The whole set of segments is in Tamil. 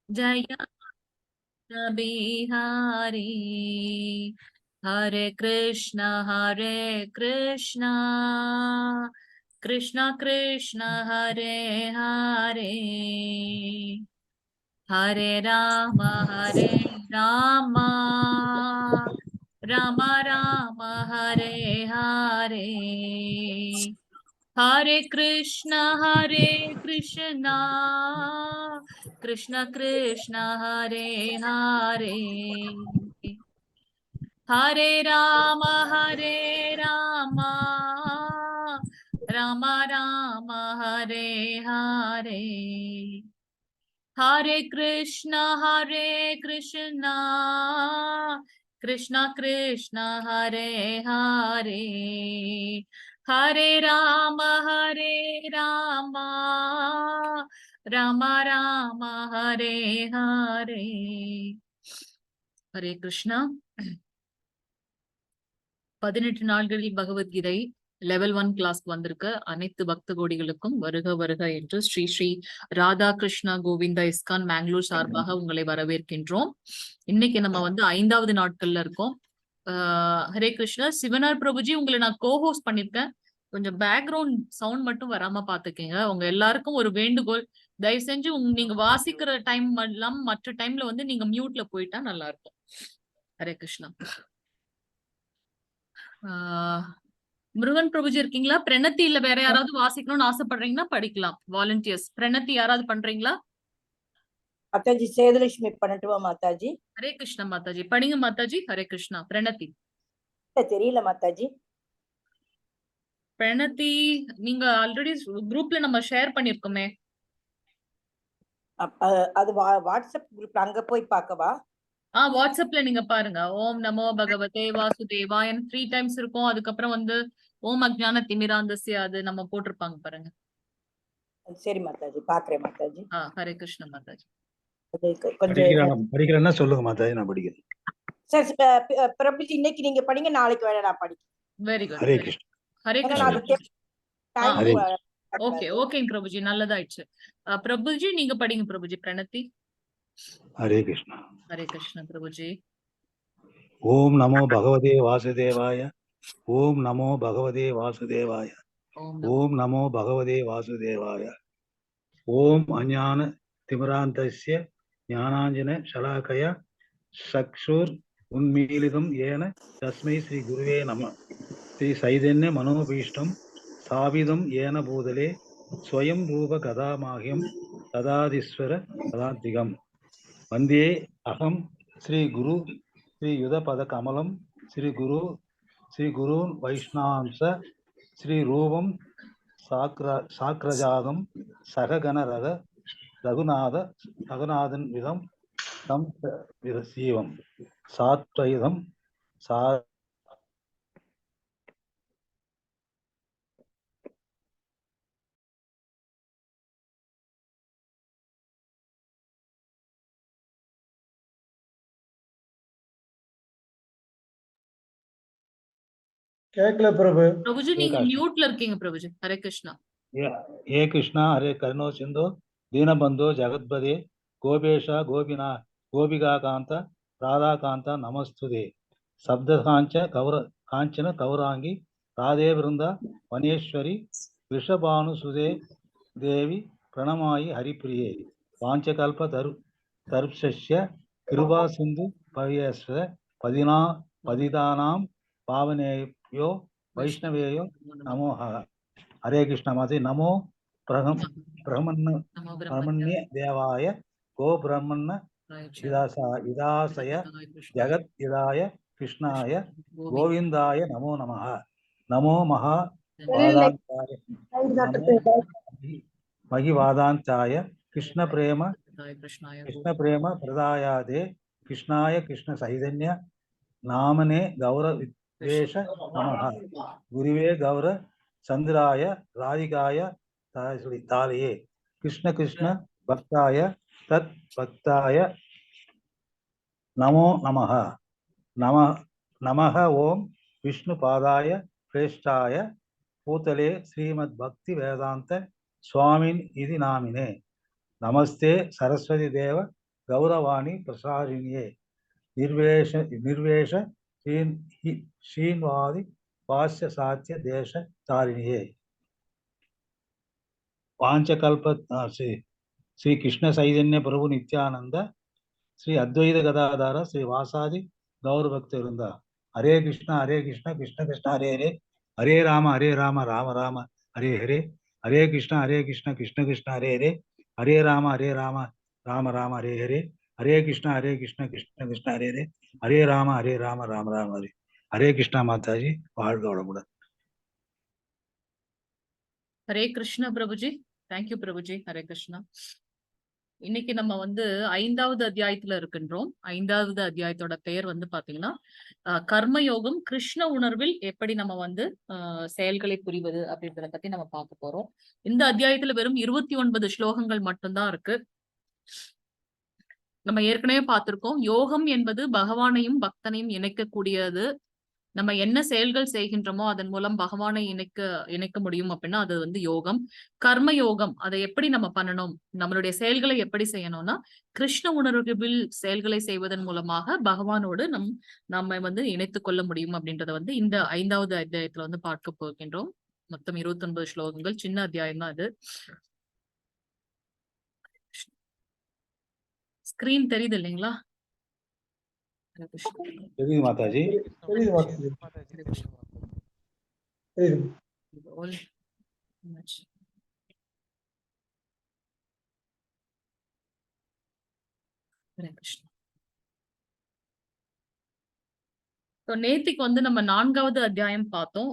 जय बिहारी। हरे कृष्ण कृष्ण कृष्ण हरे हरे, हरे राम राम राम राम हरे हरे, हरे कृष्ण कृष्ण कृष्ण हरे हरे, हरे राम राम राम हरे हरे, हरे कृष्ण कृष्ण कृष्ण हरे हरे, हरे राम राम राम हरे हरे। हरे कृष्णा। 18 நாள்களில் பகவத்கீதை லெவல் 1 கிளாஸ்க்கு வந்திருக்க அனைத்து பக்த கோடிகளுக்கும் வருக வருக என்று ஸ்ரீ ஸ்ரீ ராதா கிருஷ்ணா கோவிந்தா இஸ்கான் மேங்களூர் சார்பாக உங்களை வரவேற்கின்றோம். இன்னைக்கு நம்ம 5வது நாட்கள்ல இருக்கோம். ஹரே கிருஷ்ணா. சிவனார் பிரபுஜி, உங்களை நான் கோஹோஸ்ட் பண்ணிருக்கேன். கொஞ்சம் பேக்ரவுண்ட் சவுண்ட் மட்டும் வராம பாத்துக்கங்க. உங்க எல்லாருக்கும் ஒரு வேண்டுகோள், தயவு செஞ்சு நீங்க வாசிக்கிற டைம் எல்லாம் மற்ற டைம்ல நீங்க மியூட்ல போயிட்டா நல்லா இருக்கும். ஹரே கிருஷ்ணா. முருகன் பிரபுஜி இருக்கீங்களா? பிரணத்தி இல்ல வேற யாராவது வாசிக்கணும்னு ஆசைப்படுறீங்கன்னா படிக்கலாம். வாலண்டியர்ஸ் பிரணத்தி யாராவது பண்றீங்களா? மாதாஜி சேதுலட்சுமி பண்ணட்டுமா மாதாஜி? ஹரே கிருஷ்ணா மாதாஜி, படிங்க மாதாஜி. ஹரே கிருஷ்ணா. பிரணத்தி தெரியல மாதாஜி. பிரணத்தி நீங்க ஆல்ரெடி குரூப்ல நம்ம ஷேர் பண்ணிருக்கோமே. அது வாட்ஸ்அப் குரூப்ல அங்க போய் பார்க்கவா? வாட்ஸ்அப்ல நீங்க பாருங்க. ஓம் நமோ பகவதே வாசுதேவாய 3 டைம்ஸ் இருக்கும். அதுக்கப்புறம் ஓம் அஜ்ஞான திமிராந்தஸ்ய அது நம்ம போட்டிருப்பாங்க பாருங்க. சரி மாதாஜி, பாக்குறேன் மாதாஜி. ஹரே கிருஷ்ண மாதாஜி. கொஞ்சம் படிக்கிறேன்னா சொல்லுங்க மாதாஜி, நான் படிக்கிறேன். சரி பிரபுஜி, இன்னைக்கு நீங்க படிங்க, நாளைக்கு வேணா நான் படிக்கிறேன். Very good. Hare Krishna. Hare Krishna. Okay okay Prabhuji, நல்லதாயிடுச்சு. பிரபுஜி நீங்க படிங்க பிரபுஜி. பிரணத்தி. ஹரே கிருஷ்ணா. ஹரே கிருஷ்ண பிரபுஜி. ஓம் நமோ பகவதே வாசுதேவாய. ஓம் நமோ பகவதே வாசுதேவாய. ஓம் நமோ பகவதே வாசுதேவாய. ஓம் அஞ்ஞான திமிராந்தஸ்ய ஞானாஞ்சன ஷலாகய சக்ஷுர் உன்மீலிதம் ஏன தஸ்மை ஸ்ரீ குருவே நம. ஸ்ரீ சைதன்ய மனோபீஷ்டம் சாவிதம் ஏன பூதலே ஸ்வயம் ரூப கதாமாஹ்யம் ததாதீஸ்வர கதாந்திகம். வந்தே அகம் ஸ்ரீ குரு ஸ்ரீ யுதபத கமலம் ஸ்ரீ குரு வைஷ்ணாம்ச ஸ்ரீ ரூபம் சாக்ரஜாதம் சககன ரகுநாதன் விதம் தம் சீவம் சாத்வைதம் சா. கேக்கல பிரபு. பிரபுஜி நீங்க மியூட்ல இருக்கீங்க பிரபுஜி. ஹரே கிருஷ்ணா. ஹே கிருஷ்ணா. ஹரே கருணோ சிந்தோ தீனபந்தோ ஜகத்பதே கோபேஷா கோபிகா காந்த ராதாகாந்த நமஸ்துதே. சப்தகாஞ்ச காஞ்சன கௌராங்கி ராதே விருந்தா வனேஸ்வரி விஷபானுசுதே தேவி பிரணமாயி ஹரிப்பிரியே. வாஞ்சகல்ப தருப்சஸ்ய கிருபா சிந்து பவியஸ்வ பதிதானாம் பாவனேயோ வைஷ்ணவேயோ நமோ. ஹரே கிருஷ்ண மாதே. நமோ பிரம்மண்ய தேவாய கோ பிரம்மண்ண இதாசய ஜகத் இதாய கிருஷ்ணாய கோவிந்தாய நமோ நமஹ. நமோ மகா வாதாந்தாய மகிவாதாந்தாய கிருஷ்ண பிரேம பிரதாயாதே கிருஷ்ணாய கிருஷ்ண சைதன்ய நாமனே கௌர வித்வேஷ நமஹ. குருவே கௌர சந்திராய ராதிகாய தாலயே கிருஷ்ண கிருஷ்ண பக்தாய தத் பக்தாய நமோ நமஹ. நமஹ ஓம் விஷ்ணு பாதாய பிரேஷ்டாய பூதலே ஸ்ரீமத் பக்தி வேதாந்த சுவாமின் இது நாமினே. நமஸ்தே சரஸ்வதி தேவ கௌரவாணி பிரசாரிணியே நிர்வேஷ ஸ்ரீன்வாதி பாஷ்ய சாத்திய தேச தாரிணியே வாஞ்சகல்ப ஸ்ரீ கிருஷ்ண சைதன்ய பிரபு நித்யானந்த ஸ்ரீ அத்வைத கதாதார ஸ்ரீ வாசாதி கௌரபக்த இருந்தா. ஹரே கிருஷ்ணா கிருஷ்ண கிருஷ்ண ஹரே ஹரே, ஹரே ராம ராம ராம ஹரே ஹரே, ஹரே கிருஷ்ண கிருஷ்ண கிருஷ்ண ஹரே ஹரே, ஹரே ராம ராம ராம ஹரே ஹரே, ஹரே கிருஷ்ண கிருஷ்ண கிருஷ்ண ஹரே ஹரே, ஹரே ராம ராம ராம ஹரே. ஹரே கிருஷ்ணா மாதாஜி, வாழ்க வளமுடன். ஹரே கிருஷ்ணா பிரபுஜி. தேங்க்யூ பிரபுஜி. ஹரே கிருஷ்ணா. இன்னைக்கு நம்ம வந்து 5வது அத்தியாயத்துல இருக்கின்றோம். 5வது அத்தியாயத்தோட பெயர் வந்து பாத்தீங்கன்னா கர்மயோகம், கிருஷ்ண உணர்வில் எப்படி நம்ம வந்து செயல்களை புரிவது அப்படின்றத பத்தி நம்ம பார்க்க போறோம். இந்த அத்தியாயத்துல வெறும் 29 ஸ்லோகங்கள் மட்டும்தான் இருக்கு. நம்ம ஏற்கனவே பார்த்திருக்கோம், யோகம் என்பது பகவானையும் பக்தனையும் இணைக்கக்கூடியது. நம்ம என்ன செயல்கள் செய்கின்றோமோ அதன் மூலம் பகவானை இணைக்க முடியும் அப்படின்னா அது வந்து யோகம். கர்ம யோகம், அதை எப்படி நம்ம பண்ணணும், நம்மளுடைய செயல்களை எப்படி செய்யணும்னா கிருஷ்ண உணர்வில் செயல்களை செய்வதன் மூலமாக பகவானோடு நம்ம வந்து இணைத்துக் கொள்ள முடியும் அப்படின்றத வந்து இந்த 5வது அத்தியாயத்துல வந்து பார்க்க போகின்றோம். மொத்தம் 29 ஸ்லோகங்கள், சின்ன அத்தியாயம் தான் அது. ஸ்கிரீன் தெரியுது இல்லைங்களா? தெரியுது மாதாஜி. நேத்திக்கு வந்து நம்ம 4வது அத்தியாயம் பார்த்தோம்,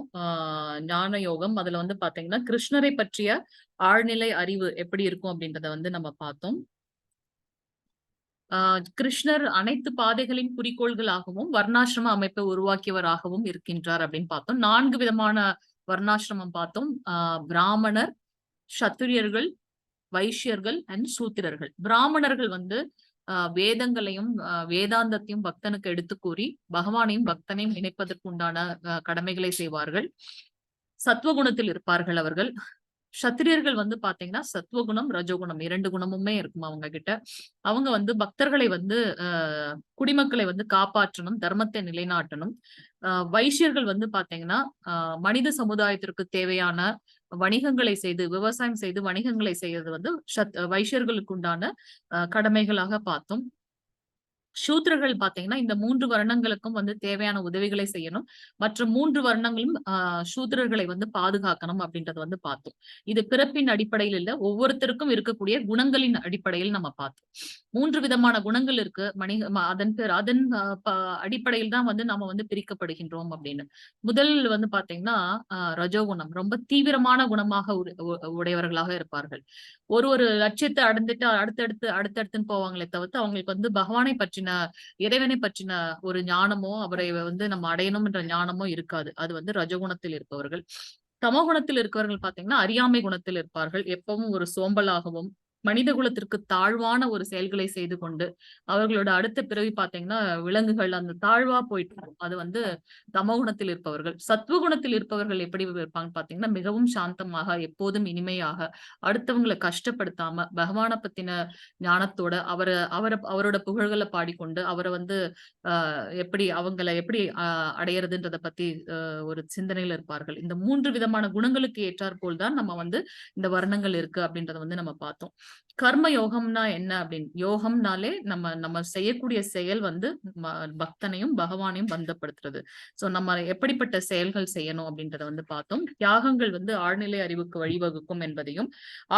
ஞான யோகம். அதுல வந்து பாத்தீங்கன்னா கிருஷ்ணரை பற்றிய ஆழ்நிலை அறிவு எப்படி இருக்கும் அப்படின்றத வந்து நம்ம பார்த்தோம். கிருஷ்ணர் அனைத்து பாதைகளின் குறிக்கோள்களாகவும் வர்ணாசிரம அமைப்பை உருவாக்கியவராகவும் இருக்கின்றார் அப்படின்னு பார்த்தோம். 4 விதமான வர்ணாசிரமம் பார்த்தோம். பிராமணர், சத்திரியர்கள், வைஷ்யர்கள் அண்ட் சூத்திரர்கள். பிராமணர்கள் வந்து வேதங்களையும் வேதாந்தத்தையும் பக்தனுக்கு எடுத்து கூறி பகவானையும் பக்தனையும் இணைப்பதற்கு உண்டான கடமைகளை செய்வார்கள். சத்துவகுணத்தில் இருப்பார்கள் அவர்கள். சத்திரியர்கள் வந்து பாத்தீங்கன்னா சத்துவகுணம், ரஜோகுணம் 2 குணமுமே இருக்கும் அவங்க கிட்ட. அவங்க வந்து பக்தர்களை வந்து குடிமக்களை வந்து காப்பாற்றணும், தர்மத்தை நிலைநாட்டணும். வைஷ்யர்கள் வந்து பாத்தீங்கன்னா மனித சமுதாயத்திற்கு தேவையான வணிகங்களை செய்து, விவசாயம் செய்து வணிகங்களை செய்வது வந்து வைஷ்யர்களுக்கு உண்டான கடமைகளாக பார்த்தோம். சூத்திரர்கள் பாத்தீங்கன்னா இந்த 3 வர்ணங்களுக்கும் வந்து தேவையான உதவிகளை செய்யணும். மற்ற 3 வர்ணங்களும் சூத்திரர்களை வந்து பாதுகாக்கணும் அப்படின்றத வந்து பார்த்தோம். இது பிறப்பின் அடிப்படையில் இல்ல, ஒவ்வொருத்தருக்கும் இருக்கக்கூடிய குணங்களின் அடிப்படையில் நம்ம பார்த்தோம். 3 விதமான குணங்கள் இருக்கு. அதன் அடிப்படையில் தான் வந்து நம்ம வந்து பிரிக்கப்படுகின்றோம் அப்படின்னு. முதல் வந்து பாத்தீங்கன்னா ரஜோகுணம், ரொம்ப தீவிரமான குணமாக உடையவர்களாக இருப்பார்கள். ஒரு லட்சியத்தை அடைந்துட்டு அடுத்தடுத்துன்னு போவாங்களே தவிர்த்து அவங்களுக்கு வந்து பகவானை பற்றின, இறைவனை பற்றின ஒரு ஞானமோ, அவரை வந்து நம்ம அடையணும் என்ற ஞானமோ இருக்காது. அது வந்து ரஜகுணத்தில் இருப்பவர்கள். தமோகுணத்தில் இருக்கவர்கள் பாத்தீங்கன்னா அறியாமை குணத்தில் இருப்பார்கள். எப்பவும் ஒரு சோம்பலாகவும் மனித குலத்திற்கு தாழ்வான ஒரு செயல்களை செய்து கொண்டு அவர்களோட அடுத்த பிறவி பாத்தீங்கன்னா விலங்குகள் அந்த தாழ்வா போயிட்டு, அது வந்து தமோகுணத்தில் இருப்பவர்கள். சத்துவகுணத்தில் இருப்பவர்கள் எப்படி இருப்பாங்க பாத்தீங்கன்னா மிகவும் சாந்தமாக, எப்போதும் இனிமையாக, அடுத்தவங்களை கஷ்டப்படுத்தாம, பகவானை பத்தின ஞானத்தோட அவரோட புகழ்களை பாடிக்கொண்டு அவரை வந்து அவங்களை எப்படி அடையறதுன்றத பத்தி ஒரு சிந்தனையில இருப்பார்கள். இந்த 3 விதமான குணங்களுக்கு ஏற்றாற் போல்தான் நம்ம வந்து இந்த வர்ணங்கள் இருக்கு அப்படின்றத வந்து நம்ம பார்த்தோம். கர்ம யோகம்னா என்ன அப்படின்னு, யோகம்னாலே நம்ம செய்யக்கூடிய செயல் வந்து பக்தனையும் பகவானையும் பந்தப்படுத்துறது. சோ நம்ம எப்படிப்பட்ட செயல்கள் செய்யணும் அப்படின்றத வந்து பார்த்தோம். தியாகங்கள் வந்து ஆழ்நிலை அறிவுக்கு வழிவகுக்கும் என்பதையும்,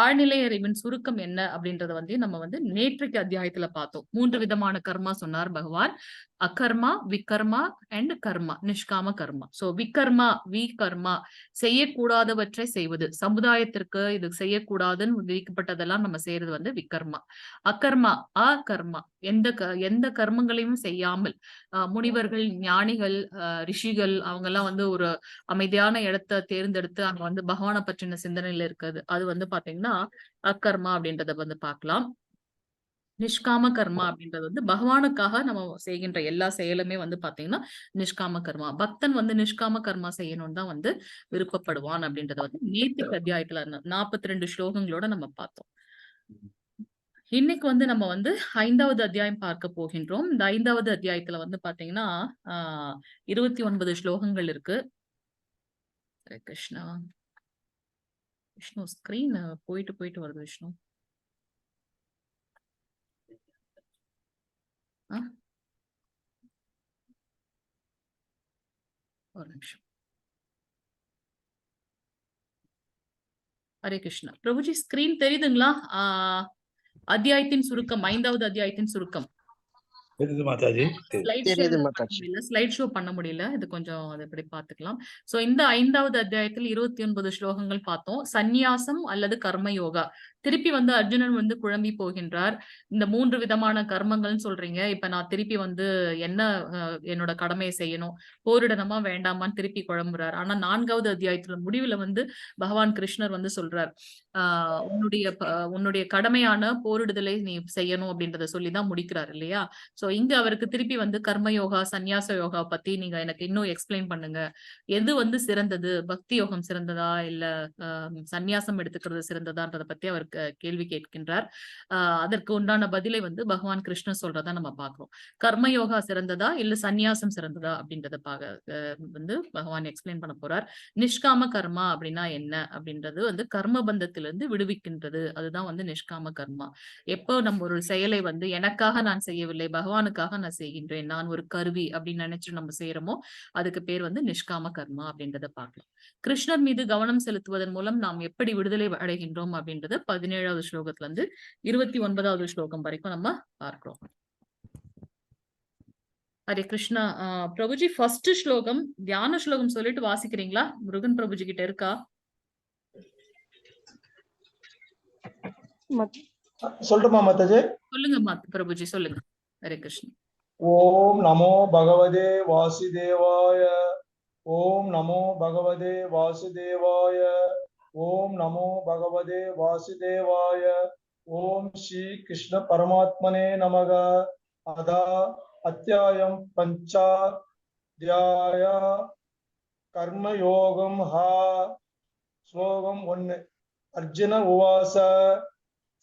ஆழ்நிலை அறிவின் சுருக்கம் என்ன அப்படின்றத வந்து நம்ம வந்து நேற்றைக்கு அத்தியாயத்துல பார்த்தோம். 3 விதமான கர்மா சொன்னார் பகவான். அகர்மா, விகர்மா அண்ட் கர்மா, நிஷ்காம கர்மா. சோ விகர்மா செய்யக்கூடாதவற்றை செய்வது, சமுதாயத்திற்கு இது செய்யக்கூடாதுன்னு விதிக்கப்பட்டதெல்லாம் நம்ம செய்யறது வந்து விகர்மா. அகர்மா, அகர்மா, எந்த கர்மங்களையும் செய்யாமல் முனிவர்கள், ஞானிகள், ரிஷிகள் அவங்க எல்லாம் வந்து ஒரு அமைதியான இடத்தை தேர்ந்தெடுத்து அங்க வந்து பகவானை பற்றின சிந்தனையில இருக்குது. அது வந்து பாத்தீங்கன்னா அகர்மா அப்படின்றத வந்து பார்க்கலாம். நிஷ்காம கர்மா அப்படின்றது வந்து பகவானுக்காக நம்ம செய்கின்ற எல்லா செயலுமே வந்து பாத்தீங்கன்னா நிஷ்காம கர்மா. பக்தன் வந்து நிஷ்காம கர்மா செய்யணும்னு தான் வந்து விருப்பப்படுவான் அப்படின்றத வந்து நேத்திக்கு அத்தியாயத்துல 42 ஸ்லோகங்களோட நம்ம பார்த்தோம். இன்னைக்கு வந்து நம்ம வந்து 5வது அத்தியாயம் பார்க்க போகின்றோம். இந்த 5வது அத்தியாயத்துல வந்து பாத்தீங்கன்னா 29 ஸ்லோகங்கள் இருக்கு. ஹரே கிருஷ்ணா. விஷ்ணு ஸ்கிரீன் போயிட்டு போயிட்டு வருது விஷ்ணு. ஒரு நிமிஷம். ஹரே கிருஷ்ணா. பிரபுஜி ஸ்கிரீன் தெரியுதுங்களா? அத்தியாயத்தின் சுருக்கம், 5வது அத்தியாயத்தின் சுருக்கம். தெரியுது மாதாஜி. ஸ்லைட் ஷோ பண்ண முடியல. இது கொஞ்சம் அதை எப்படி பார்த்துக்கலாம். சோ இந்த 5வது அத்தியாயத்தில் 29 ஸ்லோகங்கள் பார்த்தோம். சந்நியாசம் அல்லது கர்ம யோகா. திருப்பி வந்து அர்ஜுனன் வந்து குழம்பி போகின்றார். இந்த 3 விதமான கர்மங்கள்னு சொல்றீங்க. இப்ப நான் திருப்பி வந்து என்ன என்னோட கடமையை செய்யணும், போரிடணுமா வேண்டாமான்னு திருப்பி குழம்புறார். ஆனா 4வது அத்தியாயத்துல முடிவுல வந்து பகவான் கிருஷ்ணர் வந்து சொல்றார், உன்னுடைய கடமையான போரிடுதலை நீ செய்யணும் அப்படின்றத சொல்லிதான் முடிக்கிறார் இல்லையா? சோ இங்க அவருக்கு திருப்பி வந்து கர்ம யோகா, சந்நியாச யோகா பத்தி நீங்க எனக்கு இன்னும் எக்ஸ்பிளைன் பண்ணுங்க. எது வந்து சிறந்தது, பக்தி யோகம் சிறந்ததா இல்ல சந்நியாசம் எடுத்துக்கிறது சிறந்ததான்றத பத்தி அவர் கேள்வி கேட்கின்றார். அதற்கு உண்டான பதிலை வந்து பகவான் கிருஷ்ணன் சொல்றதா நம்ம பாக்குறோம். கர்ம யோகா சிறந்ததா இல்ல சந்நியாசம் சிறந்ததா அப்படின்றத வந்து பகவான் எக்ஸ்பிளைன் பண்ண போறார். நிஷ்காம கர்மா அப்படின்னா என்ன அப்படின்றது வந்து கர்ம பந்தத்திலிருந்து விடுவிக்கின்றது. அதுதான் வந்து நிஷ்காம கர்மா. எப்போ நம்ம ஒரு செயலை வந்து எனக்காக நான் செய்யவில்லை, பகவானுக்காக நான் செய்கின்றேன், நான் ஒரு கருவி அப்படின்னு நினைச்சு நம்ம செய்யறோமோ அதுக்கு பேர் வந்து நிஷ்காம கர்மா அப்படின்றத பார்க்கலாம். கிருஷ்ணர் மீது கவனம் செலுத்துவதன் மூலம் நாம் எப்படி விடுதலை அடைகின்றோம் அப்படின்றத 17வது ஸ்லோகத்துல இருந்து 29வது ஸ்லோகம் வரைக்கும் நம்ம பார்க்கிறோம். ஹரே கிருஷ்ணா. பிரபுஜி ஃபர்ஸ்ட் ஸ்லோகம் தியான ஸ்லோகம் சொல்லிட்டு வாசிக்கிறீங்களா? முருகன் பிரபுஜி கிட்ட இருக்கா? சொல்லட்டுமா மாதாஜி? சொல்லுங்க பிரபுஜி, சொல்லுங்க. ஹரே கிருஷ்ணா. ஓம் நமோ பகவதே வாசுதேவாய. ஓம் நமோ பகவதே வாசுதேவாய. ஓம் நமோ பகவதே வாசுதேவாய. ஓம் ஸ்ரீ கிருஷ்ண பரமாத்மனே நமக. அதா அத்தியாயம் பஞ்சாத்யாய கர்மயோகம் ஹா. ஸ்லோகம் 1. அர்ஜுன உவாச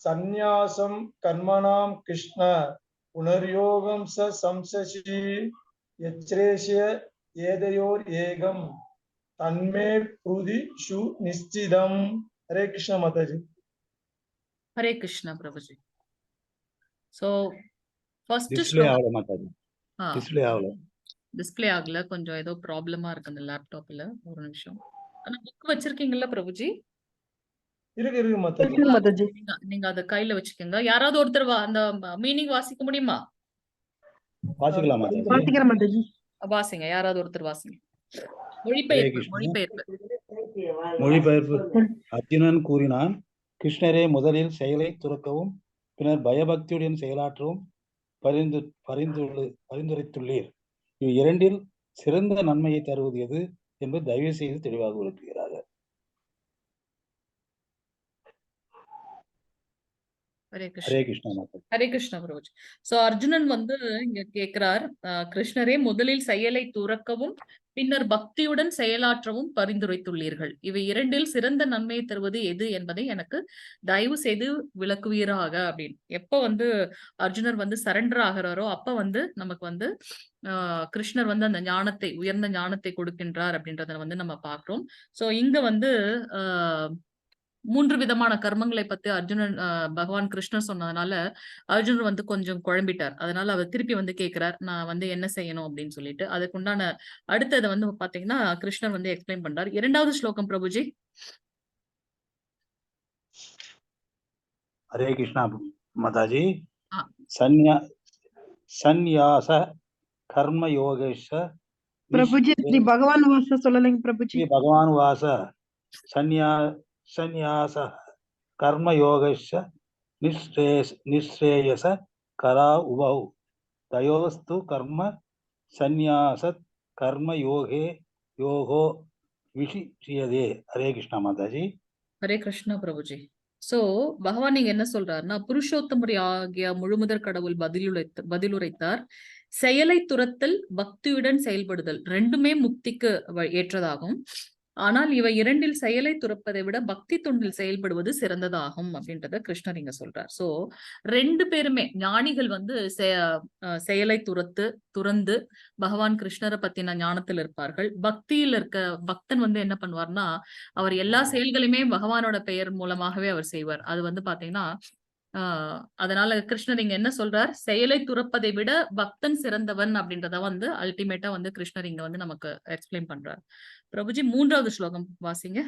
சந்நியாசம் கர்மணாம் கிருஷ்ண புனர்யோகம் ச சம்சசி யச்ரேஷ்ய ஏதையோர் ஏகம் தன்மே ப்ருதி ஷு நிச்சிதம். Hare Krishna Mataji. Hare Krishna Prabhuji. So first display ஆகல மாதாஜி. டிஸ்ப்ளே ஆகல. கொஞ்சம் ஏதோ ப்ராப்ளமா இருக்கு அந்த லேப்டாப்ல. ஒரு நிமிஷம். ஆனா புக் வச்சிருக்கீங்கல்ல பிரபுஜி? இருக்கு மாதாஜி. நீங்க அத கையில வச்சுக்கோங்க. யாராவது ஒருத்தர் அந்த மீனிங் வாசிக்க முடியுமா? வாசிக்கலாம் மாதாஜி. வாசிங்க. யாராவது ஒருத்தர் வாசிங்க. மொழிபெயர்ப்பு. அர்ஜுனன் கூறினான், கிருஷ்ணரே முதலில் செயலை துறக்கவும் பின்னர் பயபக்தியுடன் செயலாற்றவும் பரிந்துரைத்துள்ளீர். இவ் இரண்டில் சிறந்த நன்மையை தருவது எது என்பது தயவு செய்து தெளிவாக விளக்குகிறார்கள். ஹரே கிருஷ்ணா. ஹரே கிருஷ்ணா பிரபுஜி. சோ அர்ஜுனன் வந்து இங்க கேட்கிறார், கிருஷ்ணரே முதலில் செயலை துறக்கவும் பின்னர் பக்தியுடன் செயலாற்றவும் பரிந்துரைத்துள்ளீர்கள். இவை இரண்டில் சிறந்த நன்மையை தருவது எது என்பதை எனக்கு தயவு செய்து விளக்குவீராக அப்படின்னு. எப்ப வந்து அர்ஜுனர் வந்து சரண்டர் ஆகிறாரோ அப்ப வந்து நமக்கு வந்து கிருஷ்ணர் வந்து அந்த ஞானத்தை, உயர்ந்த ஞானத்தை கொடுக்கின்றார் அப்படின்றத வந்து நம்ம பார்க்கிறோம். சோ இங்க வந்து 3 விதமான கர்மங்களை பத்தி அர்ஜுனன் பகவான் கிருஷ்ணர் சொன்னதுனால அர்ஜுனன் வந்து கொஞ்சம் குழம்பிட்டார். அதனால அவர் திருப்பி வந்து கேட்கிறார், நான் வந்து என்ன செய்யணும் அப்படின்னு சொல்லிட்டு. அதுக்குண்டான அடுத்தது வந்து பாத்தீங்கன்னா கிருஷ்ணர் வந்து எக்ஸ்பிளைன் பண்றார். 2வது ஸ்லோகம் பிரபுஜி. ஹரே கிருஷ்ணா மாதாஜி. சந்நியாச கர்ம யோகேஷ பிரபுஜி ஸ்ரீ பகவான் வாச சொல்லலைங்க பிரபுஜி. பகவான் வாச சந்நியாச கர்ம யோகேஷ நிஸ்ரேயச கரா உபௌ தயோஸ்து கர்ம சந்நியாச கர்ம யோகோ விஷியதே. ஹரே கிருஷ்ணா மாதாஜி. ஹரே கிருஷ்ணா பிரபுஜி. சோ பகவான் நீங்க என்ன சொல்றாருன்னா, புருஷோத்தமரி ஆகிய முழுமுதற் கடவுள் பதிலுரைத்தார். செயலை துரத்தல், பக்தியுடன் செயல்படுதல் ரெண்டுமே முக்திக்கு ஏற்றதாகும். ஆனால் இவை இரண்டில் செயலை துறப்பதை விட பக்தி தொண்டில் செயல்படுவது சிறந்ததாகும் அப்படின்றத கிருஷ்ணர் இங்க சொல்றார். சோ 2 பேருமே ஞானிகள் வந்து செயலை துறந்து பகவான் கிருஷ்ணரை பத்தின ஞானத்தில் இருப்பார்கள். பக்தியில் இருக்க பக்தன் வந்து என்ன பண்ணுவார்னா, அவர் எல்லா செயல்களையுமே பகவானோட பெயர் மூலமாகவே அவர் செய்வார். அது வந்து பாத்தீங்கன்னா அதனால கிருஷ்ணர் இங்க என்ன சொல்றார், செயலை துறப்பதை விட பக்தன் சிறந்தவன் அப்படின்றத வந்து அல்டிமேட்டா வந்து கிருஷ்ணர் இங்க வந்து நமக்கு எக்ஸ்பிளைன் பண்றார். பிரபுஜி 3வது ஸ்லோகம் வாசிங்க.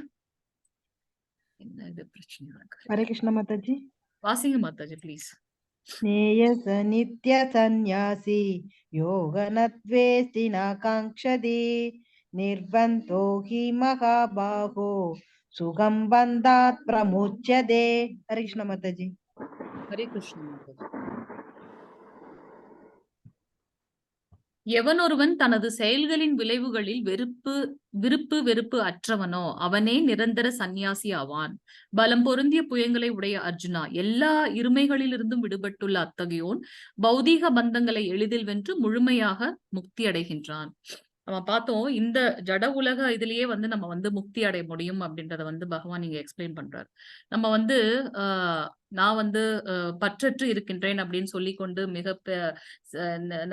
என்ன இது பிரச்சனை இருக்கு? ஹரே கிருஷ்ண மாதாஜி. வாசிங்க மாதாஜி ப்ளீஸ். ஸ்நேயச நித்ய சந்நியாசி யோகனத்வேஸ்தி நாகாங்க்ஷதி நிர்பந்தோ ஹி மகாபாஹோ சுகம் பந்தாத் பிரமுச்யதே. ஹரே கிருஷ்ண மாதாஜி. ஹரே கிருஷ்ண மாதாஜி. எவனொருவன் தனது செயல்களின் விளைவுகளில் விருப்பு அற்றவனோ அவனே நிரந்தர சந்நியாசி ஆவான். பலம் பொருந்திய புயங்களை உடைய அர்ஜுனா, எல்லா இருமைகளிலிருந்தும் விடுபட்டுள்ள அத்தகையோன் பௌதீக பந்தங்களை எளிதில் வென்று முழுமையாக முக்தி அடைகின்றான். நம்ம பார்த்தோம், இந்த ஜட உலக இதுலயே வந்து நம்ம வந்து முக்தி அடைய முடியும் அப்படின்றத வந்து பகவான் இங்க எக்ஸ்பிளைன் பண்றாரு. நம்ம வந்து நான் வந்து பற்றற்று இருக்கின்றேன் அப்படின்னு சொல்லி கொண்டு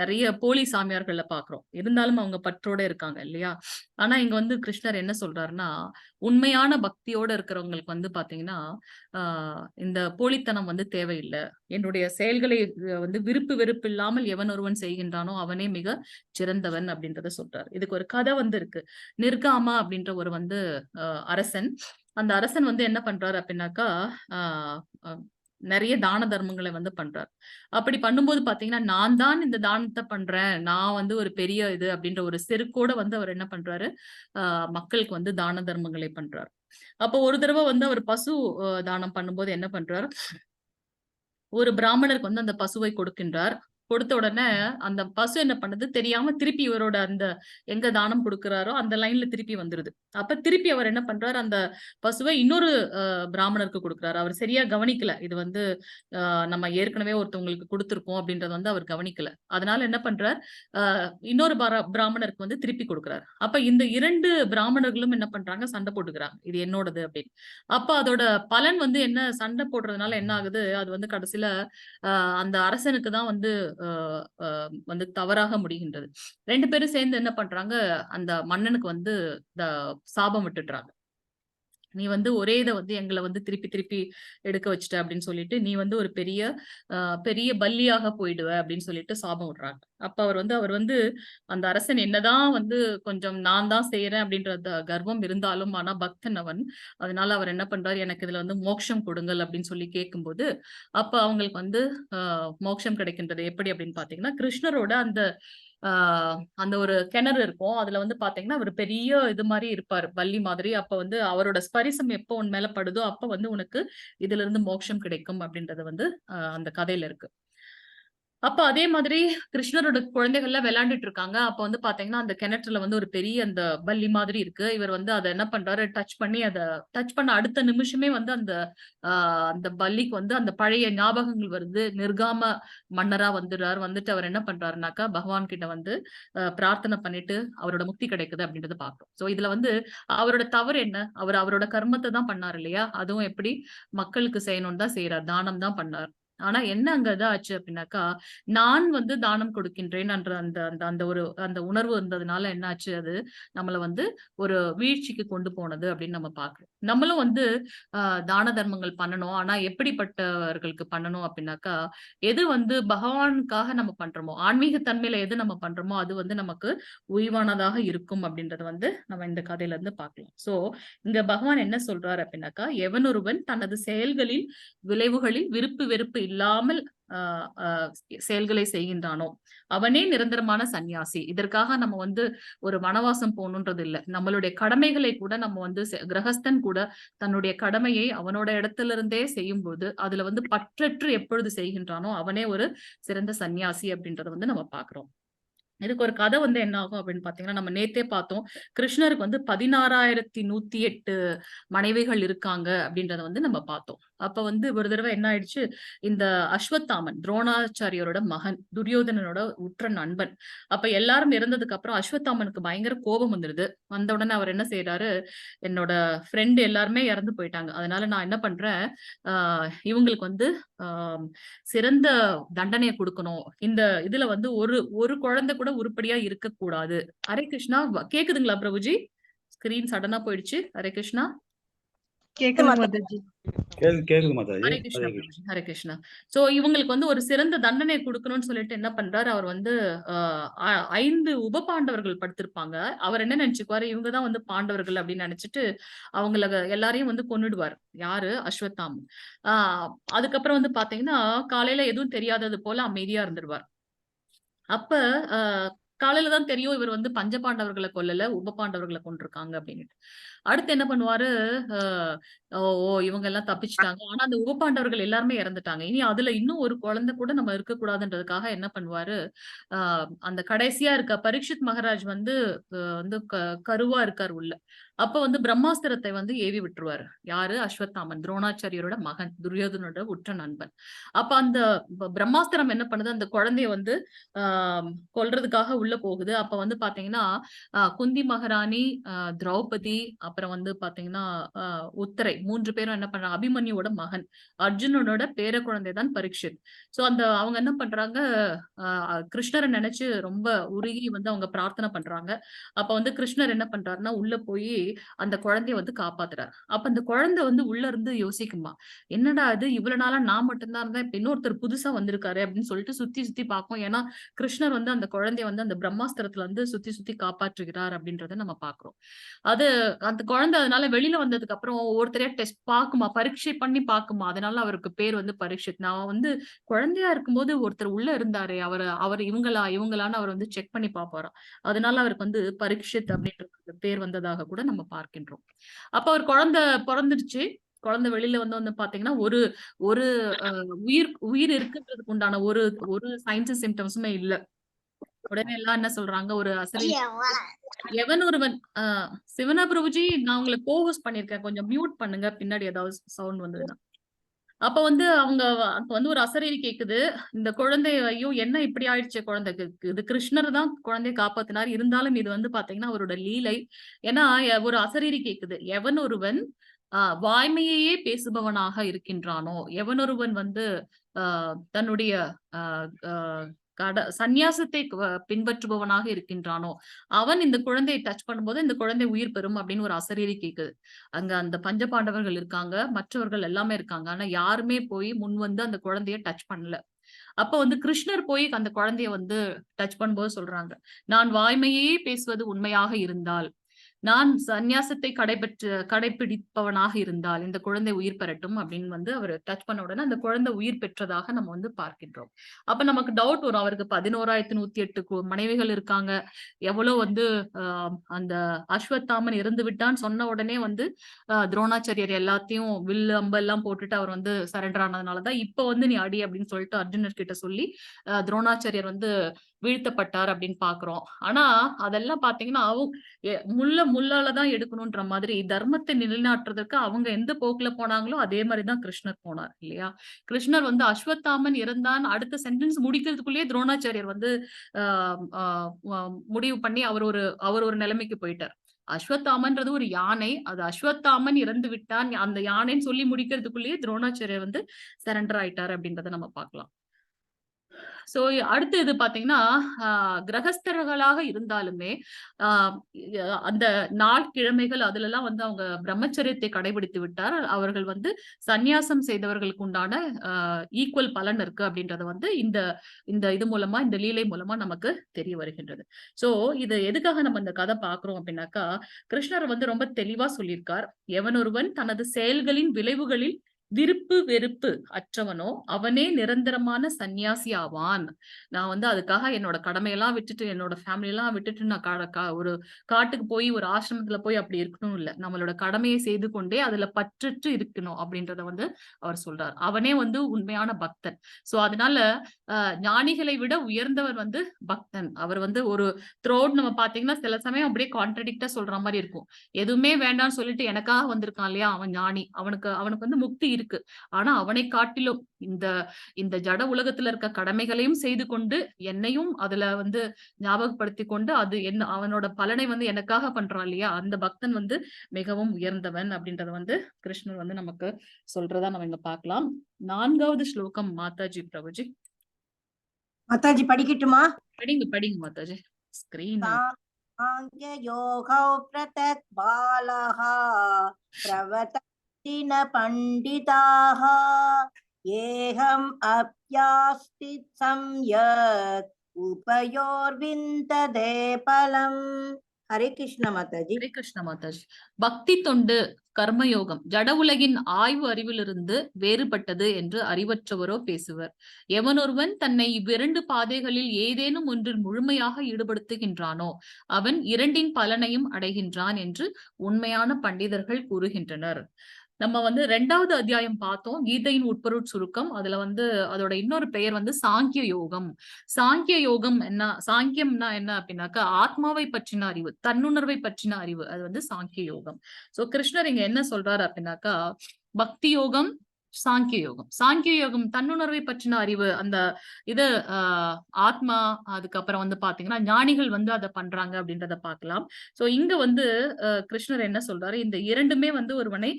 நிறைய போலி சாமியார்கள்ல பாக்குறோம். இருந்தாலும் அவங்க பற்றோட இருக்காங்க இல்லையா? ஆனா இங்க வந்து கிருஷ்ணர் என்ன சொல்றாருன்னா, உண்மையான பக்தியோட இருக்கிறவங்களுக்கு வந்து பாத்தீங்கன்னா இந்த போலித்தனம் வந்து தேவையில்லை. என்னுடைய செயல்களை வந்து வெறுப்பு இல்லாமல் எவன் ஒருவன் செய்கின்றானோ அவனே மிக சிறந்தவன் அப்படின்றத சொல்றாரு. இதுக்கு ஒரு கதை வந்து இருக்கு. நிர்காமா அப்படின்ற ஒரு வந்து அரசன். அந்த அரசன் வந்து என்ன பண்றாரு அப்படின்னாக்கா நிறைய தான தர்மங்களை வந்து பண்றாரு. அப்படி பண்ணும்போது பாத்தீங்கன்னா, நான் தான் இந்த தானத்தை பண்றேன், நான் வந்து ஒரு பெரிய இது அப்படின்ற ஒரு செருக்கோட வந்து அவர் என்ன பண்றாரு, மக்களுக்கு வந்து தான தர்மங்களை பண்றாரு. அப்போ ஒரு தடவை வந்து அவர் பசு தானம் பண்ணும்போது என்ன பண்றாரு, ஒரு பிராமணருக்கு வந்து அந்த பசுவை கொடுக்கின்றார். கொடுத்த உடனே அந்த பசு என்ன பண்ணுது, தெரியாம திருப்பி இவரோட அந்த எங்க தானம் கொடுக்கிறாரோ அந்த லைன்ல திருப்பி வந்துருது. அப்ப திருப்பி அவர் என்ன பண்றாரு, அந்த பசுவை இன்னொரு பிராமணருக்கு கொடுக்கிறாரு. அவர் சரியா கவனிக்கல, இது வந்து நம்ம ஏற்கனவே ஒருத்தவங்களுக்கு கொடுத்திருக்கோம் அப்படின்றத வந்து அவர் கவனிக்கல. அதனால என்ன பண்றார், இன்னொரு பிராமணருக்கு வந்து திருப்பி கொடுக்கிறாரு. அப்ப இந்த 2 பிராமணர்களும் என்ன பண்றாங்க, சண்டை போட்டுக்கிறாங்க, இது என்னோடது அப்படின்னு. அப்ப அதோட பலன் வந்து என்ன, சண்டை போடுறதுனால என்ன ஆகுது, அது வந்து கடைசியில அந்த அரசனுக்கு தான் வந்து வந்து தவறாக முடிகின்றது. 2 பேரும் சேர்ந்து என்ன பண்றாங்க, அந்த மன்னனுக்கு வந்து சாபம் விட்டுடுறாங்க. நீ வந்து ஒரே இதை வந்து எங்களை வந்து திருப்பி எடுக்க வச்சுட்ட அப்படின்னு சொல்லிட்டு, நீ வந்து ஒரு பெரிய பல்லியாக போயிடுவ அப்படின்னு சொல்லிட்டு சாபம் விடுறாங்க. அப்ப அவர் வந்து அந்த அரசன் என்னதான் வந்து கொஞ்சம் நான் தான் செய்யறேன் அப்படின்ற கர்வம் இருந்தாலும், ஆனா பக்தன் அவன். அதனால அவர் என்ன பண்றாரு, எனக்கு இதுல வந்து மோட்சம் கொடுங்கள் அப்படின்னு சொல்லி கேட்கும்போது, அப்ப அவங்களுக்கு வந்து மோட்சம் கிடைக்கின்றது. எப்படி அப்படின்னு பாத்தீங்கன்னா, கிருஷ்ணரோட அந்த ஒரு கிணறு இருக்கும். அதுல வந்து பாத்தீங்கன்னா ஒரு பெரிய இது மாதிரி இருப்பாரு, பல்லி மாதிரி. அப்ப வந்து அவரோட ஸ்பரிசம் எப்போ உன் மேல படுதோ அப்ப வந்து உனக்கு இதுல இருந்து மோட்சம் கிடைக்கும் அப்படின்றது வந்து அந்த கதையில இருக்கு. அப்ப அதே மாதிரி கிருஷ்ணரோட குழந்தைகள்லாம் விளையாண்டுட்டு இருக்காங்க. அப்ப வந்து பாத்தீங்கன்னா அந்த கிணற்றுல வந்து ஒரு பெரிய அந்த பல்லி மாதிரி இருக்கு. இவர் வந்து அதை என்ன பண்றாரு, டச் பண்ண அடுத்த நிமிஷமே வந்து அந்த பல்லிக்கு வந்து அந்த பழைய ஞாபகங்கள் வருது. நிர்காம மன்னரா வந்துடுறாரு. வந்துட்டு அவர் என்ன பண்றாருனாக்கா, பகவான் கிட்ட வந்து பிரார்த்தனை பண்ணிட்டு அவரோட முக்தி கிடைக்குது அப்படின்றத பாக்குறோம். சோ இதுல வந்து அவரோட தவறு என்ன, அவரோட கர்மத்தை தான் பண்ணாரு இல்லையா? அதுவும் எப்படி மக்களுக்கு செய்யணும்னு தான் செய்யறாரு, தானம் தான் பண்ணார். ஆனா என்ன அங்க ஆச்சு அப்படின்னாக்கா, நான் வந்து தானம் கொடுக்கின்றேன் என்ற அந்த உணர்வு இருந்ததுனால என்ன ஆச்சு, அது நம்மள வந்து ஒரு வீழ்ச்சிக்கு கொண்டு போனது அப்படின்னு நம்ம பாக்குறோம். நம்மளும் வந்து தான தர்மங்கள் பண்ணணும். ஆனா எப்படிப்பட்டவர்களுக்கு பண்ணணும் அப்படின்னாக்கா, எது வந்து பகவானுக்காக நம்ம பண்றோமோ, ஆன்மீக தன்மையில எது நம்ம பண்றோமோ அது வந்து நமக்கு உய்வானதாக இருக்கும் அப்படின்றத வந்து நம்ம இந்த கதையில இருந்து பார்க்கலாம். சோ இங்க பகவான் என்ன சொல்றாரு அப்படின்னாக்கா, எவனொருவன் தனது செயல்களில் விளைவுகளில் வெறுப்பு இல்லாமல் செயல்களை செய்கின்றானோ அவனே நிரந்தரமான சன்னியாசி. இதற்காக நம்ம வந்து ஒரு வனவாசம் போகணுன்றது இல்ல. நம்மளுடைய கடமைகளை கூட நம்ம வந்து கிரகஸ்தன் கூட தன்னுடைய கடமையை அவனோட இடத்துல இருந்தே செய்யும் போது அதுல வந்து பற்றற்று எப்பொழுது செய்கின்றானோ அவனே ஒரு சிறந்த சன்னியாசி அப்படின்றத வந்து நம்ம பாக்குறோம். இதுக்கு ஒரு கதை வந்து என்ன ஆகும் அப்படின்னு பாத்தீங்கன்னா, நம்ம நேத்தே பார்த்தோம். கிருஷ்ணருக்கு வந்து 16,108 மனைவிகள் இருக்காங்க அப்படின்றத வந்து நம்ம பார்த்தோம். அப்ப வந்து ஒரு தடவை என்ன ஆயிடுச்சு, இந்த அஸ்வத்தாமன் துரோணாச்சாரியோட மகன், துரியோதனனோட உற்ற நண்பன். அப்ப எல்லாரும் இறந்ததுக்கு அப்புறம் அஸ்வத்தாமனுக்கு பயங்கர கோபம் வந்துருது. வந்த உடனே அவர் என்ன செய்யறாரு, என்னோட ஃப்ரெண்ட் எல்லாருமே இறந்து போயிட்டாங்க. அதனால நான் என்ன பண்றேன், இவங்களுக்கு வந்து சிறந்த தண்டனையை கொடுக்கணும். இந்த இதுல வந்து ஒரு குழந்தை கூட உருப்படியா இருக்கக்கூடாது. ஹரே கிருஷ்ணா, கேக்குதுங்களா பிரபுஜி? ஸ்கிரீன் சடனா போயிடுச்சு. ஹரே கிருஷ்ணா. கேக்குதுங்க மாதாஜி. கேக்குது மாதாஜி. ஹரே கிருஷ்ணா பிரபுஜி. ஹரே கிருஷ்ணா. சோ இவங்களுக்கு வந்து ஒரு சிறந்த தண்டனை கொடுக்கணும்னு சொல்லிட்டு என்ன பண்றாரு, அவர் வந்து 5 உப பாண்டவர்கள் படுத்திருப்பாங்க. அவர் என்ன நினைச்சுக்குவாரு, இவங்கதான் வந்து பாண்டவர்கள் அப்படின்னு நினைச்சிட்டு அவங்கள எல்லாரையும் வந்து கொன்னுடுவார். யாரு? அஸ்வத்தாமன். அதுக்கப்புறம் வந்து பாத்தீங்கன்னா காலையில எதுவும் தெரியாதது போல அமைதியா இருந்துருவார். அப்ப காலையில தான் தெரியும் இவர் வந்து பஞ்ச பாண்டவர்களை கொல்லல, உப பாண்டவர்களை கொண்டிருக்காங்க அப்படின்னுட்டு. அடுத்து என்ன பண்ணுவாரு, ஓ இவங்க எல்லாம் தப்பிச்சுட்டாங்க. ஆனா அந்த உப பாண்டவர்கள் எல்லாருமே இறந்துட்டாங்க. இனி அதுல இன்னும் ஒரு குழந்தை கூட நம்ம இருக்கக்கூடாதுன்றதுக்காக என்ன பண்ணுவாரு, அந்த கடைசியா இருக்க பரீட்சித் மகாராஜ் வந்து வந்து கருவா இருக்காரு உள்ள. அப்ப வந்து பிரம்மாஸ்திரத்தை வந்து ஏவி விட்டுருவாரு. யாரு? அஸ்வத்தாமன், துரோணாச்சாரியரோட மகன், துரியோதனோட உற்ற நண்பன். அப்ப அந்த பிரம்மாஸ்திரம் என்ன பண்ணுது, அந்த குழந்தைய வந்து கொல்றதுக்காக உள்ள போகுது. அப்ப வந்து பாத்தீங்கன்னா குந்தி மகாராணி, திரௌபதி, அப்புறம் வந்து பாத்தீங்கன்னா உத்தரை 3 பேரும் என்ன பண்றாங்க, அபிமன்யுவோட மகன், அர்ஜுனனோட பேர குழந்தை தான் பரீட்சித். சோ அவங்க என்ன பண்றாங்க, கிருஷ்ணரை நினைச்சு ரொம்ப உருகி வந்து அவங்க பிரார்த்தனை பண்றாங்க. அப்ப வந்து கிருஷ்ணர் என்ன பண்றாருன்னா உள்ள போய் அந்த குழந்தைய வந்து காப்பாத்துறாரு. அப்ப அந்த குழந்தை வந்து உள்ள இருந்து யோசிக்குமா, என்னடா இது இவ்வளவு நாளா நான் மட்டும்தான் இருந்தேன், இப்ப இன்னொருத்தர் புதுசா வந்திருக்காரு அப்படின்னு சொல்லிட்டு சுத்தி சுத்தி பார்க்கும். ஏன்னா கிருஷ்ணர் வந்து அந்த குழந்தைய வந்து அந்த பிரம்மாஸ்திரத்துல வந்து சுத்தி சுத்தி காப்பாற்றுகிறார் அப்படின்றத நம்ம பாக்குறோம். அது அந்த குழந்தை அதனால வெளியில வந்ததுக்கு அப்புறம் ஒவ்வொருத்தரையா டெஸ்ட் பாக்குமா, பரீட்சை பண்ணி பாக்குமா. அதனால அவருக்கு பேர் வந்து பரீட்சித். நான் வந்து குழந்தையா இருக்கும்போது ஒருத்தர் உள்ள இருந்தாரு, அவர் இவங்களான்னு அவர் வந்து செக் பண்ணி பாப்பாராம். அதனால அவருக்கு வந்து பரீட்சித் அப்படின்ற பேர் வந்ததாக கூட நம்ம பார்க்கின்றோம். அப்ப அவர் குழந்தை பிறந்துடுச்சு. குழந்தை வெளியில வந்து பாத்தீங்கன்னா ஒரு ஒரு உயிர் இருக்குன்றதுக்கு உண்டான ஒரு சயின்ஸ் சிம்டம்ஸுமே இல்ல. உடனே எல்லாம் என்ன சொல்றாங்க, ஒரு அசரி எவன் ஒருவன் சிவனா பிரபுஜி, நான் உங்களை கோஹோஸ்ட் பண்ணிருக்கேன், கொஞ்சம் மியூட் பண்ணுங்க, பின்னாடி ஏதாவது சவுண்ட் வந்ததுன்னா. அப்ப வந்து அப்ப வந்து ஒரு அசரீரி கேக்குது, இந்த குழந்தை ஐயோ என்ன இப்படி ஆயிடுச்சு குழந்தைக்கு, இது கிருஷ்ணர் தான் குழந்தையை காப்பாத்தினார், இருந்தாலும் இது வந்து பாத்தீங்கன்னா அவரோட லீலை. ஏன்னா ஒரு அசரீரி கேக்குது, எவன் ஒருவன் வாய்மையையே பேசுபவனாக இருக்கின்றானோ, எவன் ஒருவன் வந்து தன்னுடைய சந்நியாசத்தை பின்பற்றுபவனாக இருக்கின்றானோ, அவன் இந்த குழந்தையை டச் பண்ணும்போது இந்த குழந்தை உயிர் பெறும் அப்படின்னு ஒரு அசரீரி கேக்குது. அங்க அந்த பஞ்ச பாண்டவர்கள் இருக்காங்க, மற்றவர்கள் எல்லாமே இருக்காங்க. ஆனா யாருமே போய் முன் வந்து அந்த குழந்தைய டச் பண்ணல. அப்ப வந்து கிருஷ்ணர் போய் அந்த குழந்தைய வந்து டச் பண்ணும்போது சொல்றாங்க, நான் வாய்மையே பேசுவது உண்மையாக இருந்தால், நான் சந்நியாசத்தை கடைபிடிப்பவனாக இருந்தால் இந்த குழந்தை உயிர் பெறட்டும் அப்படின்னு வந்து அவர் டச் பண்ண உடனே அந்த குழந்தை உயிர் பெற்றதாக நம்ம வந்து பார்க்கின்றோம். அப்ப நமக்கு டவுட் வரும், அவருக்கு 11,108 மனைவிகள் இருக்காங்க, எவ்வளவு வந்து அந்த அஸ்வத்தாமன் இறந்து விட்டான்னு சொன்ன உடனே வந்து துரோணாச்சாரியர் எல்லாத்தையும் வில்லு அம்பெல்லாம் போட்டுட்டு அவர் வந்து சரண்டர் ஆனதுனாலதான் இப்ப வந்து நீ அடி அப்படின்னு சொல்லிட்டு அர்ஜுனர் கிட்ட சொல்லி துரோணாச்சாரியர் வந்து வீழ்த்தப்பட்டார் அப்படின்னு பாக்குறோம். ஆனா அதெல்லாம் பாத்தீங்கன்னா முள்ளாலதான் எடுக்கணும்ன்ற மாதிரி தர்மத்தை நிலைநாட்டுறதுக்கு அவங்க எந்த போக்குல போனாங்களோ அதே மாதிரிதான் கிருஷ்ணர் போனார் இல்லையா. கிருஷ்ணர் வந்து அஸ்வத்தாமன் இறந்தான் அடுத்த சென்டென்ஸ் முடிக்கிறதுக்குள்ளேயே துரோணாச்சாரியர் வந்து முடிவு பண்ணி அவர் ஒரு நிலைமைக்கு போயிட்டார். அஸ்வத்தாமன்றது ஒரு யானை, அது அஸ்வத்தாமன் இறந்து விட்டான் அந்த யானைன்னு சொல்லி முடிக்கிறதுக்குள்ளேயே துரோணாச்சாரியர் வந்து சரண்டர் ஆயிட்டார் அப்படின்றத நம்ம பார்க்கலாம். சோ அடுத்து இது பாத்தீங்கன்னா கிரகஸ்தர்களாக இருந்தாலுமே அந்த நாட்கிழமைகள் அதுல எல்லாம் வந்து அவங்க பிரம்மச்சரியத்தை கடைபிடித்து விட்டார். அவர்கள் வந்து சந்நியாசம் செய்தவர்களுக்கு உண்டான ஈக்குவல் பலன் இருக்கு அப்படின்றத வந்து இந்த இது மூலமா, இந்த லீலை மூலமா நமக்கு தெரிய வருகின்றது. சோ இது எதுக்காக நம்ம இந்த கதை பாக்குறோம் அப்படின்னாக்கா, கிருஷ்ணர் வந்து ரொம்ப தெளிவா சொல்லியிருக்கார், எவனொருவன் தனது செயல்களின் விளைவுகளில் விருப்பு வெறுப்பு அற்றவனோ அவனே நிரந்தரமான சந்நியாசி ஆவான். நான் வந்து அதுக்காக என்னோட கடமையெல்லாம் விட்டுட்டு என்னோட ஃபேமிலி எல்லாம் விட்டுட்டு நான் ஒரு காட்டுக்கு போய் ஒரு ஆசிரமத்துல போய் அப்படி இருக்கணும் இல்ல. நம்மளோட கடமையை செய்து கொண்டே அதுல பற்றுட்டு இருக்கணும் அப்படின்றத வந்து அவர் சொல்றார். அவனே வந்து உண்மையான பக்தன். சோ அதனால ஞானிகளை விட உயர்ந்தவர் வந்து பக்தன். அவர் வந்து ஒரு த்ரோட் நம்ம பாத்தீங்கன்னா சில சமயம் அப்படியே கான்ட்ரடிக்டா சொல்ற மாதிரி இருக்கும். எதுவுமே வேண்டாம்னு சொல்லிட்டு எனக்காக வந்திருக்கான் இல்லையா அவன் ஞானி, அவனுக்கு வந்து முக்தி இருக்கு. ஆனா அவனை காட்டிலும் இந்த ஜட உலகத்துல இருக்க கடமைகளையும் செய்து கொண்டு என்னையும் அதுல வந்து ஞாபகப்படுத்தி கொண்டு அது என்ன அவனோட பலனை வந்து எனக்காக பண்றான் இல்லையா அந்த பக்தன் வந்து மிகவும் உயர்ந்தவன் அப்படின்றத வந்து கிருஷ்ணர் வந்து நமக்கு சொல்றதா நம்ம இங்க பார்க்கலாம். 4வது ஸ்லோகம் மாதாஜி பிரபுஜி. மாதாஜி படிக்கட்டுமா? படிங்க மாதாஜி. ஸ்கிரீன் யோகோ பிரதக் பாலஹ பிரவதந்தி ந பண்டிதாஹ ஏஹம் அப்யாஸ்தி சம்யக் உபயோர்விந்ததே பலம். ஹரே கிருஷ்ண மாதாஜி. ஹரே கிருஷ்ண மாதாஜி. பக்தி தொண்டு கர்மயோகம் ஜட உலகின் ஆய்வு அறிவிலிருந்து வேறுபட்டது என்று அறிவற்றவரோ பேசுவர். எவனொருவன் தன்னை இவ்விரண்டு பாதைகளில் ஏதேனும் ஒன்றில் முழுமையாக ஈடுபடுத்துகின்றானோ அவன் இரண்டின் பலனையும் அடைகின்றான் என்று உண்மையான பண்டிதர்கள் கூறுகின்றனர். நம்ம வந்து 2வது அத்தியாயம் பார்த்தோம், கீதையின் உட்பொருட் சுருக்கம். அதுல வந்து அதோட இன்னொரு பெயர் வந்து சாங்கிய யோகம். சாங்கிய யோகம் என்ன, சாங்கியம்னா என்ன அப்படின்னாக்கா ஆத்மாவை பற்றின அறிவு, தன்னுணர்வை பற்றின அறிவு, அது வந்து சாங்கிய யோகம். சோ கிருஷ்ணர் இங்க என்ன சொல்றாரு அப்படின்னாக்கா பக்தி யோகம், சாங்கிய யோகம். சாங்கிய யோகம் தன்னுணர்வை பற்றின அறிவு, அந்த இது ஆத்மா, அதுக்கப்புறம் வந்து பாத்தீங்கன்னா ஞானிகள் வந்து அதை பண்றாங்க அப்படின்றத பார்க்கலாம். சோ இங்க வந்து கிருஷ்ணர் என்ன சொல்றாரு, இந்த இரண்டுமே வந்து ஒருவனை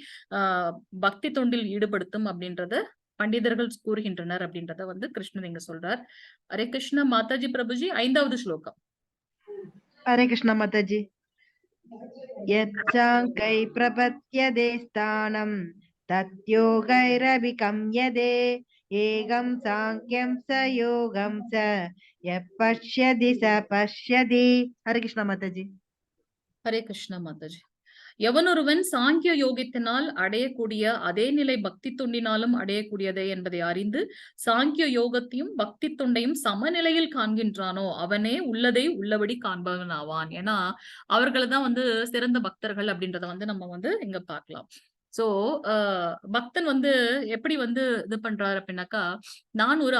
பக்தி தொண்டில் ஈடுபடுத்தும் அப்படின்றத பண்டிதர்கள் கூறுகின்றனர் அப்படின்றத வந்து கிருஷ்ணர் இங்க சொல்றார். ஹரே கிருஷ்ண மாதாஜி பிரபுஜி. 5வது ஸ்லோகம். ஹரே கிருஷ்ண மாதாஜி. யச்சாங்கை பிரபத்யதே ஸ்தானம் தத்யோகைரபிகம்யதே ஏகம் சாங்கியம் ச யோகம் ச யப்பஷ்யதி ச பஷ்யதி. ஹரே கிருஷ்ண மாதாஜி. ஹரே கிருஷ்ண மாதாஜி. எவனொருவன் சாங்கிய யோகத்தினால் அடையக்கூடிய அதே நிலை பக்தி தொண்டினாலும் அடையக்கூடியதே என்பதை அறிந்து சாங்கிய யோகத்தையும் பக்தி தொண்டையும் சமநிலையில் காண்கின்றானோ அவனே உள்ளதை உள்ளபடி காண்பவன் ஆவான். ஏன்னா அவர்கள் தான் வந்து சிறந்த பக்தர்கள் அப்படின்றத வந்து நம்ம வந்து இங்க பார்க்கலாம். சோ பக்தன் வந்து எப்படி வந்து இது பண்றாரு அப்படின்னாக்கா, நான் ஒரு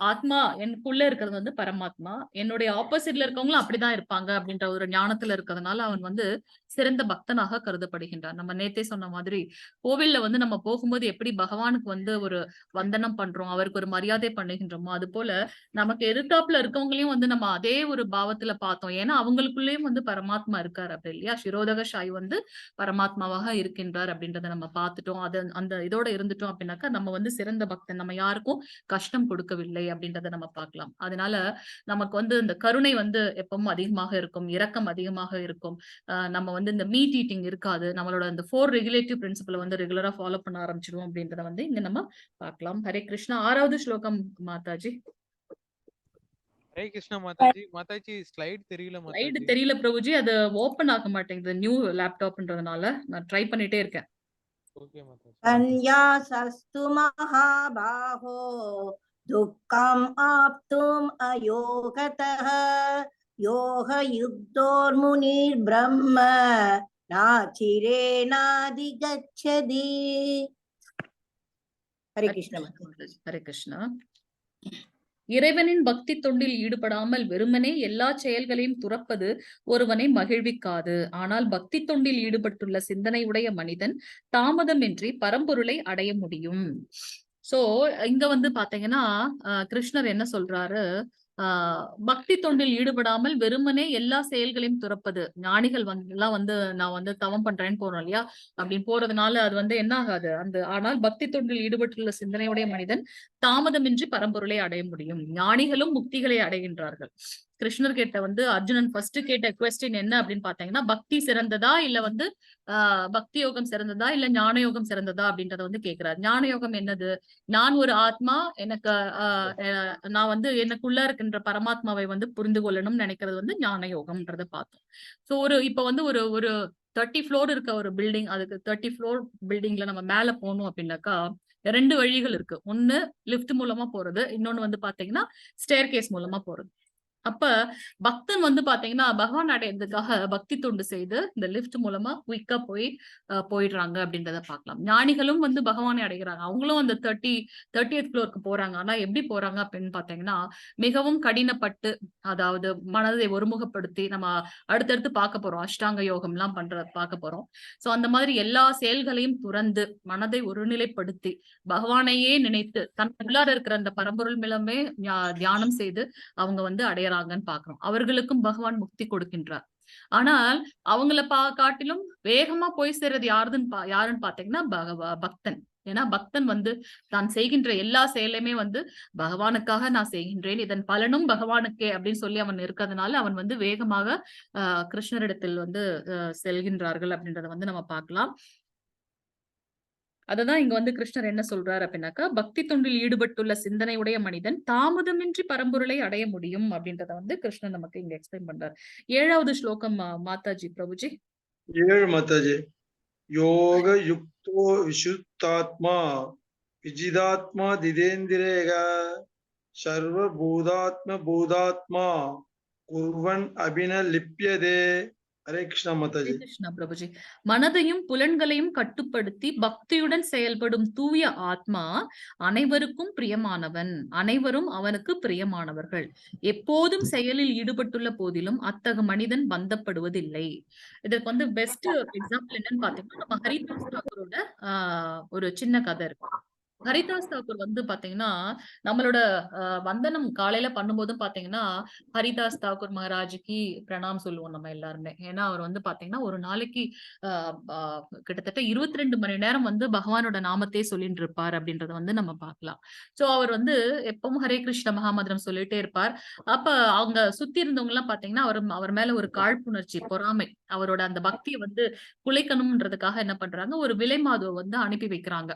ஆத்மா எனக்குள்ள இருக்கிறது வந்து பரமாத்மா, என்னுடைய ஆப்போசிட்ல இருக்கவங்களும் அப்படிதான் இருப்பாங்க அப்படின்ற ஒரு ஞானத்துல இருக்கிறதுனால அவன் வந்து சிறந்த பக்தனாக கருதப்படுகின்றான். நம்ம நேத்தே சொன்ன மாதிரி கோவில்ல வந்து நம்ம போகும்போது எப்படி பகவானுக்கு வந்து ஒரு வந்தனம் பண்றோம், அவருக்கு ஒரு மரியாதை பண்ணுகின்றோமோ அது போல நமக்கு எதிர்த்தாப்புல இருக்கவங்களையும் வந்து நம்ம அதே ஒரு பாவத்துல பார்த்தோம். ஏன்னா அவங்களுக்குள்ளேயும் வந்து பரமாத்மா இருக்காரு அப்படி இல்லையா. சிரோதக சாய் வந்து பரமாத்மாவாக இருக்கின்றார் அப்படின்றத நம்ம பார்த்துட்டோம். அது அந்த இதோட இருந்துட்டோம் அப்படின்னாக்கா நம்ம வந்து சிறந்த பக்தன், நம்ம யாருக்கும் கஷ்டம் கொடுக்கவில்லை அப்படின்றத நம்ம பார்க்கலாம். அதனால நமக்கு வந்து இந்த கருணை வந்து எப்பவும் அதிகமாக இருக்கும், இரக்கம் அதிகமாக இருக்கும். நம்ம வந்து இந்த மீட் ஈட்டிங் இருக்காது, நம்மளோட இந்த 4 ரெகுலேட்டிவ் பிரின்சிபல் வந்து ரெகுலரா ஃபாலோ பண்ண ஆரம்பிச்சிடுவோம் அப்படின்றத வந்து இங்க நம்ம பார்க்கலாம். ஹரே கிருஷ்ணா. 6வது ஸ்லோகம் மாதாஜி. ஹரே கிருஷ்ணா மாதாஜி. மாதாஜி ஸ்லைட் தெரியல மாதாஜி. ஸ்லைட் தெரியல பிரபுஜி, அது ஓபன் ஆக மாட்டேங்குது நியூ லேப்டாப்ன்றதுனால. நான் ட்ரை பண்ணிட்டே இருக்கேன். ஓகே மாதாஜி. சந்யாசஸ்து மகாபாஹோ துக்கம் ஆப்தும் அயோகதஹ யோக யுக்தோர்முனிர் பிரம்ம நாச்சிரேனாதிகச்சதி. ஹரே கிருஷ்ண. ஹரே கிருஷ்ணா. இறைவனின் பக்தி தொண்டில் ஈடுபடாமல் வெறுமனே எல்லா செயல்களையும் துறப்பது ஒருவனை மகிழ்விக்காது. ஆனால் பக்தி தொண்டில் ஈடுபட்டுள்ள சிந்தனை உடைய மனிதன் தாமதமின்றி பரம்பொருளை அடைய முடியும். சோ இங்க வந்து பாத்தீங்கன்னா கிருஷ்ணர் என்ன சொல்றாரு, பக்தி தொண்டில் ஈடுபடாமல் வெறுமனே எல்லா செயல்களையும் துறப்பது. ஞானிகள் எல்லாம் வந்து நான் வந்து தவம் பண்றேன்னு போறோம் இல்லையா, அப்படின்னு போறதுனால அது வந்து என்ன ஆகாது. ஆனால் பக்தி தொண்டில் ஈடுபட்டுள்ள சிந்தனையுடைய மனிதன் தாமதமின்றி பரம்பொருளை அடைய முடியும். ஞானிகளும் முக்திகளை அடைகின்றார்கள். கிருஷ்ணர் கேட்ட வந்து அர்ஜுனன் ஃபர்ஸ்ட் கேட்ட கொஸ்டின் என்ன அப்படின்னு பாத்தீங்கன்னா, பக்தி சிறந்ததா இல்ல வந்து பக்தி யோகம் சிறந்ததா இல்ல ஞான யோகம் சிறந்ததா அப்படின்றத வந்து கேட்கிறார். ஞான யோகம் என்னது, நான் ஒரு ஆத்மா, எனக்கு நான் வந்து எனக்குள்ள இருக்கின்ற பரமாத்மாவை வந்து புரிந்து கொள்ளணும்னு நினைக்கிறது வந்து ஞான யோகம்ன்றத பார்த்தோம். சோ இப்ப வந்து ஒரு 30 ஃப்ளோர் இருக்க ஒரு பில்டிங், அதுக்கு 30 ஃப்ளோர் பில்டிங்ல நம்ம மேல போகணும் அப்படின்னாக்கா 2 வழிகள் இருக்கு. ஒண்ணு லிஃப்ட் மூலமா போறது, இன்னொன்னு வந்து பாத்தீங்கன்னா ஸ்டேர் கேஸ் மூலமா போறது. அப்ப பக்தன் வந்து பாத்தீங்கன்னா பகவான் அடையறதுக்காக பக்தி தொண்டு செய்து இந்த லிஃப்ட் மூலமா குயிக்கா போயிடுறாங்க அப்படின்றத பார்க்கலாம். ஞானிகளும் வந்து பகவானை அடைகிறாங்க, அவங்களும் அந்த 30th ஃப்ளோருக்கு போறாங்க. ஆனா எப்படி போறாங்க அப்படின்னு பாத்தீங்கன்னா மிகவும் கடினப்பட்டு, அதாவது மனதை ஒருமுகப்படுத்தி, நம்ம அடுத்தடுத்து பார்க்க போறோம், அஷ்டாங்க யோகம் எல்லாம் பார்க்க போறோம். சோ அந்த மாதிரி எல்லா செயல்களையும் துறந்து மனதை ஒருநிலைப்படுத்தி பகவானையே நினைத்து தன் உள்ளார இருக்கிற அந்த பரம்பொருள் மேலமே தியானம் செய்து அவங்க வந்து அடையறாங்கன்னு பாக்குறோம். அவர்களுக்கும் பகவான் முக்தி கொடுக்கின்றார். ஆனால் அவங்கள காட்டிலும் வேகமா போய் சேர்றது யாருன்னு பாத்தீங்கன்னா பக்தன். ஏன்னா பக்தன் வந்து தான் செய்கின்ற எல்லா செயலையுமே வந்து பகவானுக்காக நான் செய்கின்றேன், இதன் பலனும் பகவானுக்கே அப்படின்னு சொல்லி அவன் இருக்கிறதுனால அவன் வந்து வேகமாக கிருஷ்ணரிடத்தில் வந்து செல்கின்றார்கள் அப்படின்றத வந்து நம்ம பார்க்கலாம். அததான் இங்க வந்து கிருஷ்ணர் என்ன சொல்றாரு அப்படின்னாக்கா, பக்தி தொண்டில் ஈடுபட்டுள்ள சிந்தனையுடைய மனிதன் தாமதமின்றி பரம்பொருளை அடைய முடியும் அப்படின்றத வந்து கிருஷ்ணர் நமக்கு இங்க எக்ஸ்பிளைன் பண்றாரு. 7வது ஸ்லோகம் மாதாஜி பிரபுஜி. 7 மாதாஜி. யோக யுக்தோ விசுத்தாத்மா விஜிதாத்மா திதேந்திரேக சர்வ பூதாத்மா குர்வன் அபினலிப்யதே. ஹரே கிருஷ்ணா மாதாஜி. கிருஷ்ணா பிரபுஜி. மனதையும் புலன்களையும் கட்டுப்படுத்தி பக்தியுடன் செயல்படும் தூய ஆத்மா அனைவருக்கும் பிரியமானவன், அனைவரும் அவனுக்கு பிரியமானவர்கள். எப்போதும் செயலில் ஈடுபட்டுள்ள போதிலும் அத்தகு மனிதன் பந்தப்படுவதில்லை. இதற்கு வந்து பெஸ்ட் எக்ஸாம்பிள் என்னன்னு பாத்தீங்கன்னா நம்ம ஹரிதாஸ் தாக்கூரோட ஒரு சின்ன கதை இருக்கு. ஹரிதாஸ் தாக்கூர் வந்து பாத்தீங்கன்னா நம்மளோட வந்தனம் காலையில பண்ணும்போதும் பாத்தீங்கன்னா ஹரிதாஸ் தாக்கூர் மகாராஜுக்கு பிரணாம் சொல்லுவோம் நம்ம எல்லாருமே. ஏன்னா அவர் வந்து பாத்தீங்கன்னா ஒரு நாளைக்கு கிட்டத்தட்ட 22 மணி நேரம் வந்து பகவானோட நாமத்தையே சொல்லிட்டு இருப்பார் அப்படின்றத வந்து நம்ம பார்க்கலாம். சோ அவர் வந்து எப்பவும் ஹரே கிருஷ்ண மகாமந்திரம் சொல்லிட்டே இருப்பார். அப்ப அவங்க சுத்தி இருந்தவங்க எல்லாம் பாத்தீங்கன்னா அவர் மேல ஒரு காழ்ப்புணர்ச்சி, பொறாமை, அவரோட அந்த பக்தியை வந்து குலைக்கணும்ன்றதுக்காக என்ன பண்றாங்க, ஒரு விலை மாதுவை வந்து அனுப்பி வைக்கிறாங்க.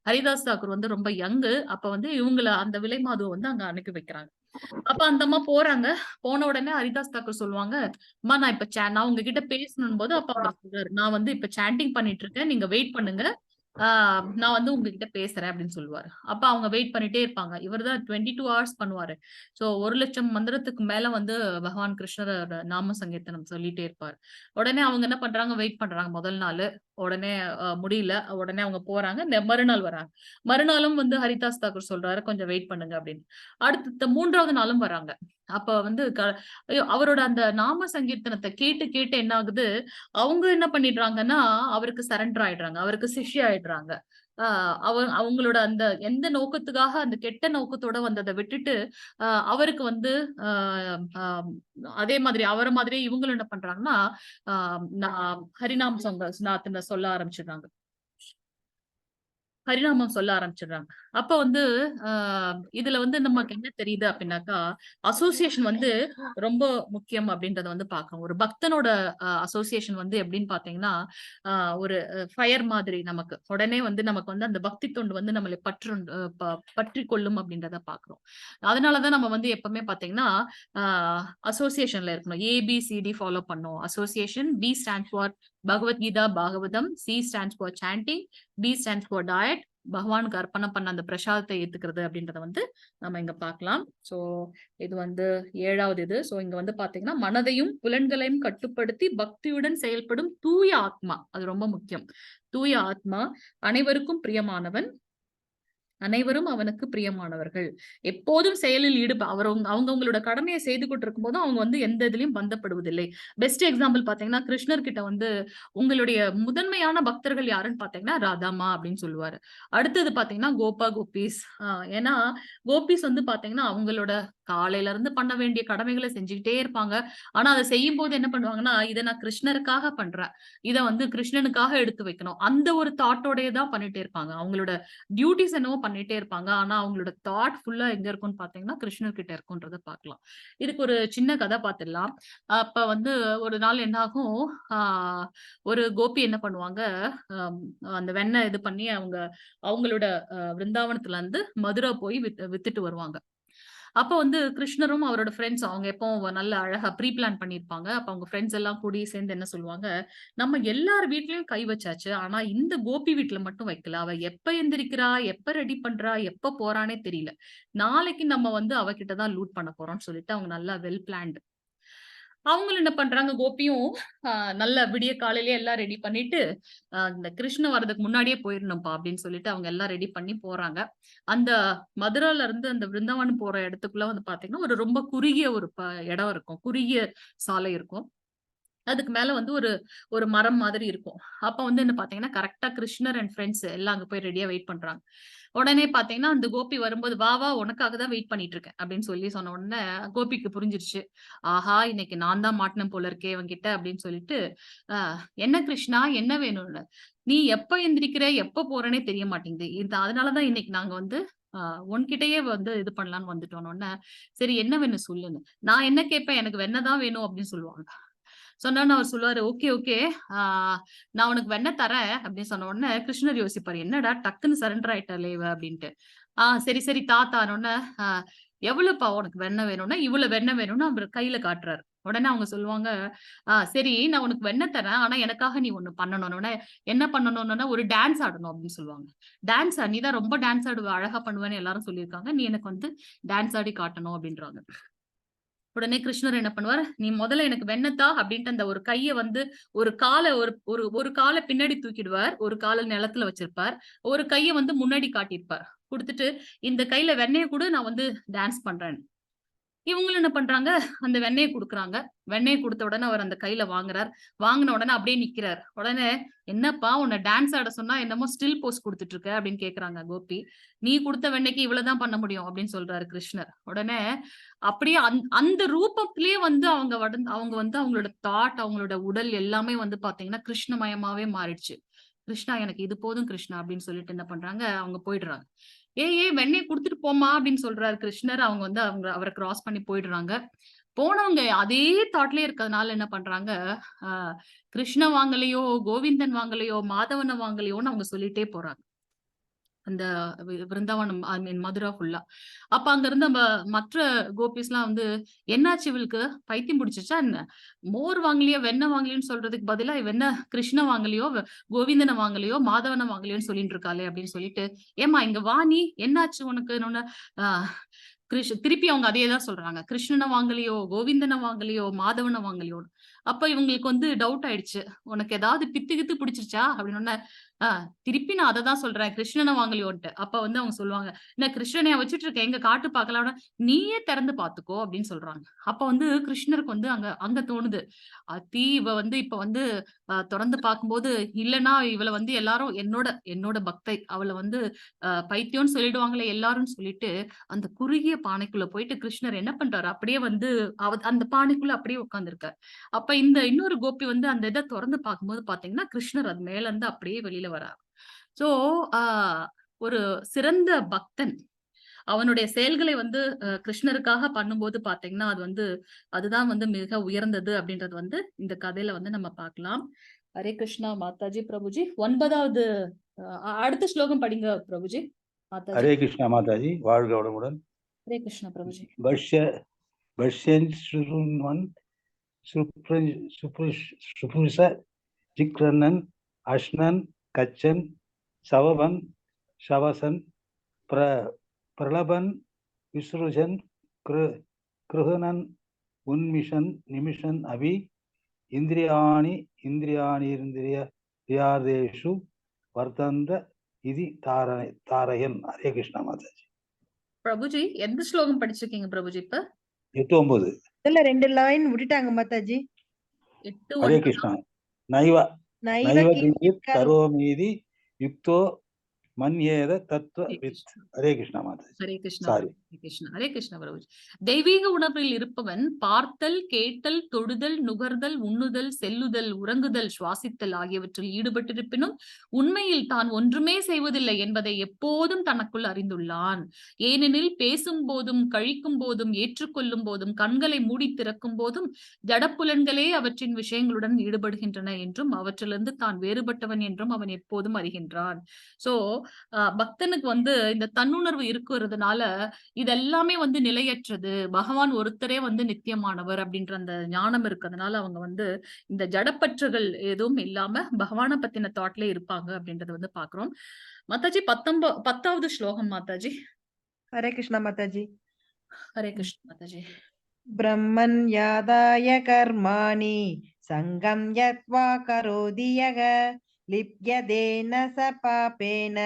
ஹரிதாஸ் தாக்கூர் வந்து ரொம்ப யங்கு. அப்ப வந்து இவங்கள அந்த விலை மாதுவை வந்து அங்க அனுப்பி வைக்கிறாங்க. அப்ப அந்த அம்மா போறாங்க. போன உடனே ஹரிதாஸ் தாக்கூர் சொல்லுவாங்க, அம்மா நான் இப்ப நான் உங்ககிட்ட பேசணும் போது அப்ப அவர் சொல்றாரு, நான் வந்து இப்ப சாண்டிங் பண்ணிட்டு இருக்கேன், நீங்க வெயிட் பண்ணுங்க, நான் வந்து உங்ககிட்ட பேசுறேன் அப்படின்னு சொல்லுவாரு. அப்ப அவங்க வெயிட் பண்ணிட்டே இருப்பாங்க. இவர்தான் 22 hours பண்ணுவாரு. சோ 1,00,000 மந்திரத்துக்கு மேல வந்து பகவான் கிருஷ்ணர் நாம சங்கீர்த்தனம் சொல்லிட்டே இருப்பாரு. உடனே அவங்க என்ன பண்றாங்க, வெயிட் பண்றாங்க. முதல் நாள் உடனே முடியல. உடனே அவங்க போறாங்க. மறுநாள் வராங்க. மறுநாளும் வந்து ஹரிதாஸ் தாக்கூர் சொல்றாரு கொஞ்சம் வெயிட் பண்ணுங்க அப்படின்னு. அடுத்த 3வது நாளும் வராங்க. அப்ப வந்து அவரோட அந்த நாம சங்கீர்த்தனத்தை கேட்டு கேட்டு என்ன ஆகுது, அவங்க என்ன பண்ணிடுறாங்கன்னா அவருக்கு சரண்டர் ஆயிடுறாங்க, அவருக்கு சிஷ்ய ஆயிடுறாங்க. அவங்களோட அந்த எந்த நோக்கத்துக்காக அந்த கெட்ட நோக்கத்தோட வந்ததை விட்டுட்டு அவருக்கு வந்து அதே மாதிரி அவரை மாதிரியே இவங்களும் என்ன பண்றாங்கன்னா ஹரிநாம் சொல்ல ஆரம்பிச்சிடுறாங்க, பரிணாமம் சொல்ல ஆரம்பிச்சிடுறாங்க. அப்ப வந்து இதுல வந்து நமக்கு என்ன தெரியுது அப்படின்னாக்கா, அசோசியேஷன் வந்து ரொம்ப முக்கியம் அப்படின்றத வந்து பார்க்கணும். ஒரு பக்தனோட அசோசியேஷன் வந்து எப்படின்னு பாத்தீங்கன்னா ஒரு ஃபயர் மாதிரி, நமக்கு உடனே வந்து நமக்கு வந்து அந்த பக்தி தொண்டு வந்து நம்மளை பற்றி கொள்ளும் அப்படின்றத பாக்குறோம். அதனாலதான் நம்ம வந்து எப்பவுமே பாத்தீங்கன்னா அசோசியேஷன்ல இருக்கணும். ABCD ஃபாலோ பண்ணும். Association, B stands for Bhagavad Gita Bhagavatam, C stands for chanting, D stands for diet, பகவானுக்கு அர்ப்பணம் பண்ண அந்த பிரசாதத்தை ஏத்துக்கிறது அப்படின்றத வந்து நம்ம இங்க பார்க்கலாம். சோ இது வந்து 7வது இது. சோ இங்க வந்து பாத்தீங்கன்னா மனதையும் புலன்களையும் கட்டுப்படுத்தி பக்தியுடன் செயல்படும் தூய ஆத்மா, அது ரொம்ப முக்கியம். தூய ஆத்மா அனைவருக்கும் பிரியமானவன், அனைவரும் அவனுக்கு பிரியமானவர்கள். எப்போதும் செயலில் அவங்களோட கடமையை செய்து கொண்டு இருக்கும் போதும் அவங்க வந்து எந்த இதுலயும் பந்தப்படுவதில்லை. பெஸ்ட் எக்ஸாம்பிள் பாத்தீங்கன்னா கிருஷ்ணர் கிட்ட வந்து உங்களுடைய முதன்மையான பக்தர்கள் யாருன்னு பாத்தீங்கன்னா ராதாமா அப்படின்னு சொல்லுவாரு. அடுத்தது பாத்தீங்கன்னா கோபீஸ். ஏன்னா கோபீஸ் வந்து பாத்தீங்கன்னா அவங்களோட காலையில இருந்து பண்ண வேண்டிய கடமைகளை செஞ்சுக்கிட்டே இருப்பாங்க. ஆனா அதை செய்யும் போது என்ன பண்ணுவாங்கன்னா, இதை நான் கிருஷ்ணருக்காக பண்றேன், இதை வந்து கிருஷ்ணனுக்காக எடுத்து வைக்கணும், அந்த ஒரு தாட்டோடயே தான் பண்ணிட்டே இருப்பாங்க. அவங்களோட டியூட்டிஸ் என்னவோ பண்ணிட்டே இருப்பாங்க. ஆனா அவங்களோட தாட் ஃபுல்லா எங்க இருக்கும்னு பாத்தீங்கன்னா கிருஷ்ணர் கிட்ட இருக்கும்ன்றத பாக்கலாம். இதுக்கு ஒரு சின்ன கதை பார்த்துடலாம். அப்ப வந்து ஒரு நாள் என்ன ஆகும், ஒரு கோபி என்ன பண்ணுவாங்க, அந்த வெண்ணெய் இது பண்ணி அவங்களோட விருந்தாவனத்துல இருந்து மதுரை போய் வித்துட்டு வருவாங்க. அப்ப வந்து கிருஷ்ணரும் அவரோட ஃப்ரெண்ட்ஸ் அவங்க எப்பவும் நல்ல அழகா ப்ரீ பிளான் பண்ணியிருப்பாங்க. அப்ப அவங்க ஃப்ரெண்ட்ஸ் எல்லாம் கூடி சேர்ந்து என்ன சொல்லுவாங்க, நம்ம எல்லார் வீட்லயும் கை வச்சாச்சு. ஆனா இந்த கோபி வீட்ல மட்டும் வைக்கல. அவ எப்ப எந்திரிக்கிறா, எப்ப ரெடி பண்றா, எப்ப போறான்னே தெரியல. நாளைக்கு நம்ம வந்து அவகிட்ட தான் லூட் பண்ண போறோம்னு சொல்லிட்டு அவங்க நல்லா வெல் பிளான்ட். அவங்களும் என்ன பண்றாங்க, கோபியும் நல்ல விடிய காலையிலேயே எல்லாம் ரெடி பண்ணிட்டு, இந்த கிருஷ்ண வர்றதுக்கு முன்னாடியே போயிரணும்ப்பா அப்படின்னு சொல்லிட்டு அவங்க எல்லாம் ரெடி பண்ணி போறாங்க. அந்த மதுரால இருந்து அந்த விருந்தாவனம் போற இடத்துக்குள்ள வந்து பாத்தீங்கன்னா, ஒரு ரொம்ப குறுகிய ஒரு இடம் இருக்கும். குறுகிய சாலை இருக்கும். அதுக்கு மேல வந்து ஒரு ஒரு மரம் மாதிரி இருக்கும். அப்ப வந்து என்ன பாத்தீங்கன்னா, கரெக்ட்டா கிருஷ்ணர் அண்ட் ஃபிரெண்ட்ஸ் எல்லாம் அங்க போய் ரெடியா வெயிட் பண்றாங்க. உடனே பாத்தீங்கன்னா, அந்த கோபி வரும்போது, "வா, வா உனக்காக தான் வெயிட் பண்ணிட்டு இருக்கேன்" அப்படின்னு சொல்லி சொன்ன உடனே கோபிக்கு புரிஞ்சிருச்சு. ஆஹா! இன்னைக்கு நான் தான் மாட்டுனேன் போல இருக்கே இவன்கிட்ட அப்படின்னு சொல்லிட்டு, "அ என்ன கிருஷ்ணா என்ன வேணும்னு? நீ எப்ப எந்திரிக்கிற, எப்ப போறன்னே தெரிய மாட்டேங்குது. அதனால தான் இன்னைக்கு நாங்க வந்து உன்கிட்டயே வந்து இது பண்ணலான்னு வந்துட்டோம்ன உடனே, சரி என்ன வேணும் சொல்லுன்னு. நான் என்ன கேட்பேன், எனக்கு வெண்ணெய் தான் வேணும் அப்படின்னு சொல்லுவாங்க. சொன்னோனே அவர் சொல்லுவாரு, "ஓகே, ஓகே. ஆ நான் உனக்கு வெண்ணெய் தரேன்" அப்படின்னு சொன்ன உடனே கிருஷ்ணர் யோசிப்பாரு, "என்னடா டக்குன்னு சரண்டர் ஆயிட்டாளே இவ" அப்படின்ட்டு. சரி, சரி தாத்தான்னோனே, "ஆ எவ்வளவுப்பா உனக்கு வெண்ணெய் வேணும்னா?" "இவ்வளவு வெண்ணெய் வேணும்னு" அவரு கையில காட்டுறாரு. உடனே அவங்க சொல்லுவாங்க, சரி நான் உனக்கு வெண்ணெய் தரேன். ஆனா எனக்காக நீ ஒண்ணு பண்ணணும்ன உடனே, "என்ன பண்ணணும்னா ஒரு டான்ஸ் ஆடணும்" அப்படின்னு சொல்லுவாங்க. "டான்ஸா? நீ தான் ரொம்ப டான்ஸ் ஆடுவ, அழகா பண்ணுவேன்னு எல்லாரும் சொல்லியிருக்காங்க. நீ எனக்கு வந்து டான்ஸ் ஆடி காட்டணும்" அப்படின்றாங்க. உடனே கிருஷ்ணர் என்ன பண்ணுவாரு, "நீ முதல்ல எனக்கு வெண்ணெய் தா" அப்படின்ட்டு அந்த ஒரு கைய வந்து ஒரு கால ஒரு ஒரு ஒரு கால பின்னாடி தூக்கிடுவார். ஒரு கால நிலத்துல வச்சிருப்பார். ஒரு கைய வந்து முன்னாடி காட்டியிருப்பார். குடுத்துட்டு, "இந்த கையில வெண்ணெய குடு நான் வந்து டான்ஸ் பண்றேன்னு." இவங்களும் என்ன பண்றாங்க, அந்த வெண்ணெய குடுக்குறாங்க. வெண்ணெய குடுத்த உடனே அவர் அந்த கையில வாங்குறார். வாங்குன உடனே அப்படியே நிக்கிறார். உடனே, "என்னப்பா உன்ன டான்ஸ் ஆட சொன்னா என்னமோ ஸ்டில் போஸ் குடுத்துட்டு இருக்க" அப்படின்னு கேட்கறாங்க கோபி. "நீ குடுத்த வெண்ணெய்க்கு இவ்வளவுதான் பண்ண முடியும்" அப்படின்னு சொல்றாரு கிருஷ்ணர். உடனே அப்படியே அந்த ரூபத்திலேயே வந்து அவங்க வந்து அவங்களோட தாட், அவங்களோட உடல் எல்லாமே வந்து பாத்தீங்கன்னா கிருஷ்ணமயமாவே மாறிடுச்சு. "கிருஷ்ணா எனக்கு இது போதும் கிருஷ்ணா" அப்படின்னு சொல்லிட்டு என்ன பண்றாங்க, அவங்க போயிடுறாங்க. "ஏய் ஏய் வெண்ணெய குடுத்துட்டு போம்மா" அப்படின்னு சொல்றாரு கிருஷ்ணர். அவங்க வந்து அவர கிராஸ் பண்ணி போயிடுறாங்க. போனவங்க அதே தாட்லயே இருக்கிறதுனால என்ன பண்றாங்க, அ கிருஷ்ண வாங்கலையோ, கோவிந்தன் வாங்கலையோ, மாதவன வாங்கலையோன்னு அவங்க சொல்லிட்டே போறாங்க. அந்த விருந்தாவனம் ஐ மீன் மதுரா ஃபுல்லா. அப்ப அங்க இருந்த மற்ற கோபிஸ்லாம் வந்து, "என்னாச்சு இவளுக்கு? பைத்தியம் பிடிச்சிருச்சா என்ன? மோர் வாங்கலையோ, வெண்ணெய் வாங்கலையோன்னு சொல்றதுக்கு பதிலா, இவ என்ன கிருஷ்ண வாங்கலையோ, கோவிந்தன வாங்கலையோ, மாதவன வாங்கலையோன்னு சொல்லிட்டு இருக்காளே" அப்படின்னு சொல்லிட்டு, "ஏம்மா இங்க வா நீ, என்னாச்சு உனக்குன்னோன" ஆ திருப்பி அவங்க அதே தான் சொல்றாங்க. "கிருஷ்ணன வாங்கலையோ, கோவிந்தன வாங்கலையோ, மாதவன வாங்கலையோன்னு." அப்ப இவங்களுக்கு வந்து டவுட் ஆயிடுச்சு. "உனக்கு ஏதாவது பித்து கித்து பிடிச்சிருச்சா?" அப்படின்னோனே, ஆ திருப்பி நான் அததான் சொல்றேன். கிருஷ்ணன வாங்கலையோன்ட்டு. அப்ப வந்து அவங்க சொல்லுவாங்க, "என்ன கிருஷ்ணனையா வச்சுட்டு இருக்க? எங்க காட்டு பார்க்கலாம்னா, நீயே திறந்து பார்த்துக்கோ" அப்படின்னு சொல்றாங்க. அப்ப வந்து கிருஷ்ணருக்கு வந்து அங்க அங்க தோணுது. இவ வந்து இப்ப வந்து தொறந்து பார்க்கும்போது, இல்லன்னா இவள வந்து எல்லாரும் என்னோட என்னோட பக்தை. அவள வந்து பைத்தியம்னு சொல்லிடுவாங்களே எல்லாரும்னு சொல்லிட்டு, அந்த குறுகிய பானைக்குள்ள போயிட்டு கிருஷ்ணர் என்ன பண்றாரு, அப்படியே வந்து அந்த பானைக்குள்ள அப்படியே உட்கார்ந்திருக்காரு. அப்ப இந்த இன்னொரு கோபி வந்து அந்த இத தொறந்து பார்க்கும்போது பார்த்தீங்கன்னா, கிருஷ்ணர் அது மேல இருந்து அப்படியே வெளியில வராரு. சோ, ஆ ஒரு சிறந்த பக்தன். அவனுடைய செயல்களை வந்து கிருஷ்ணருக்காக பண்ணும்போது பார்த்தீங்கன்னா, அதுதான் வந்து மிக உயர்ந்தது அப்படின்றது வந்து இந்த கதையில வந்து நம்ம பார்க்கலாம். ஹரே கிருஷ்ணா மாதாஜி, பிரபுஜி. 9வது அடுத்த ஸ்லோகம் படிங்க பிரபுஜி. மாதாஜி. ஹரே கிருஷ்ணா மாதாஜி, வாழ்க வளமுடன். ஹரே கிருஷ்ணா பிரபுஜி. பஷ்யன் ஸ்ருண்வன் சுப்ருஷ ஜிக்ரன்னன் அஷ்ணன் கச்சன் சவபன் ஷவசன் பிரலபன் விஸ்ருஜன் கிருஹனன் உன்மிஷன் நிமிஷன் அபி இந்திரியாணீந்திரியாதேஷு வர்த்தந்த இது தாரயன். ஹரே கிருஷ்ணா மாதாஜி. பிரபுஜி எந்த ஸ்லோகம் படிச்சிருக்கீங்க பிரபுஜி இப்ப? 8, 9. இதுல 2 லைன் விட்டுட்டாங்க மாதாஜி. 8, ஹரே 9. கிருஷ்ணா. நைவ நைவ கிஞ்சித் கிஞ்ச கரோமீதி யுக்தோ மன்யேத தத்துவ ஹரே வித். கிருஷ்ணா. ஹரே கிருஷ்ணா மாதாஜி. ஹரே கிருஷ்ணா சாரி. ஹரே கிருஷ்ணா ஹரே கிருஷ்ணா பிரபுஜி. தெய்வீக உணர்வில் இருப்பவன் பார்த்தல், கேட்டல், தொடுதல், நுகர்தல், உண்ணுதல், செல்லுதல், உறங்குதல், சுவாசித்தல் ஆகியவற்றில் ஈடுபட்டிருப்பினும் உண்மையில் தான் ஒன்றுமே செய்வதில்லை என்பதை எப்போதும் தனக்குள் அறிந்துள்ளான். ஏனெனில் பேசும் போதும், கழிக்கும் போதும், ஏற்றுக்கொள்ளும் போதும், கண்களை மூடி திறக்கும் போதும் ஜடப்புலன்களே அவற்றின் விஷயங்களுடன் ஈடுபடுகின்றன என்றும் அவற்றிலிருந்து தான் வேறுபட்டவன் என்றும் அவன் எப்போதும் அறிகின்றான். சோ பக்தனுக்கு வந்து இந்த தன்னுணர்வு இருக்கிறதுனால இதெல்லாமே வந்து நிலையற்றது, பகவான் ஒருத்தரே வந்து நித்தியமானவர் அப்படின்ற அந்த ஞானம் இருக்கிறதுனால அவங்க வந்து இந்த ஜடப்பற்றுகள் எதுவும் இல்லாம பகவானை பத்தின தாட்ல இருப்பாங்க அப்படின்றத வந்து பாக்குறோம். மாதாஜி 10வது ஸ்லோகம் மாதாஜி. ஹரே கிருஷ்ணா மாதாஜி. ஹரே கிருஷ்ண மாதாஜி. பிரம்மன் யாதாய கர்மாணி சங்கம் யத்வா கரோதி யக லிப்யதேன ச பாபேன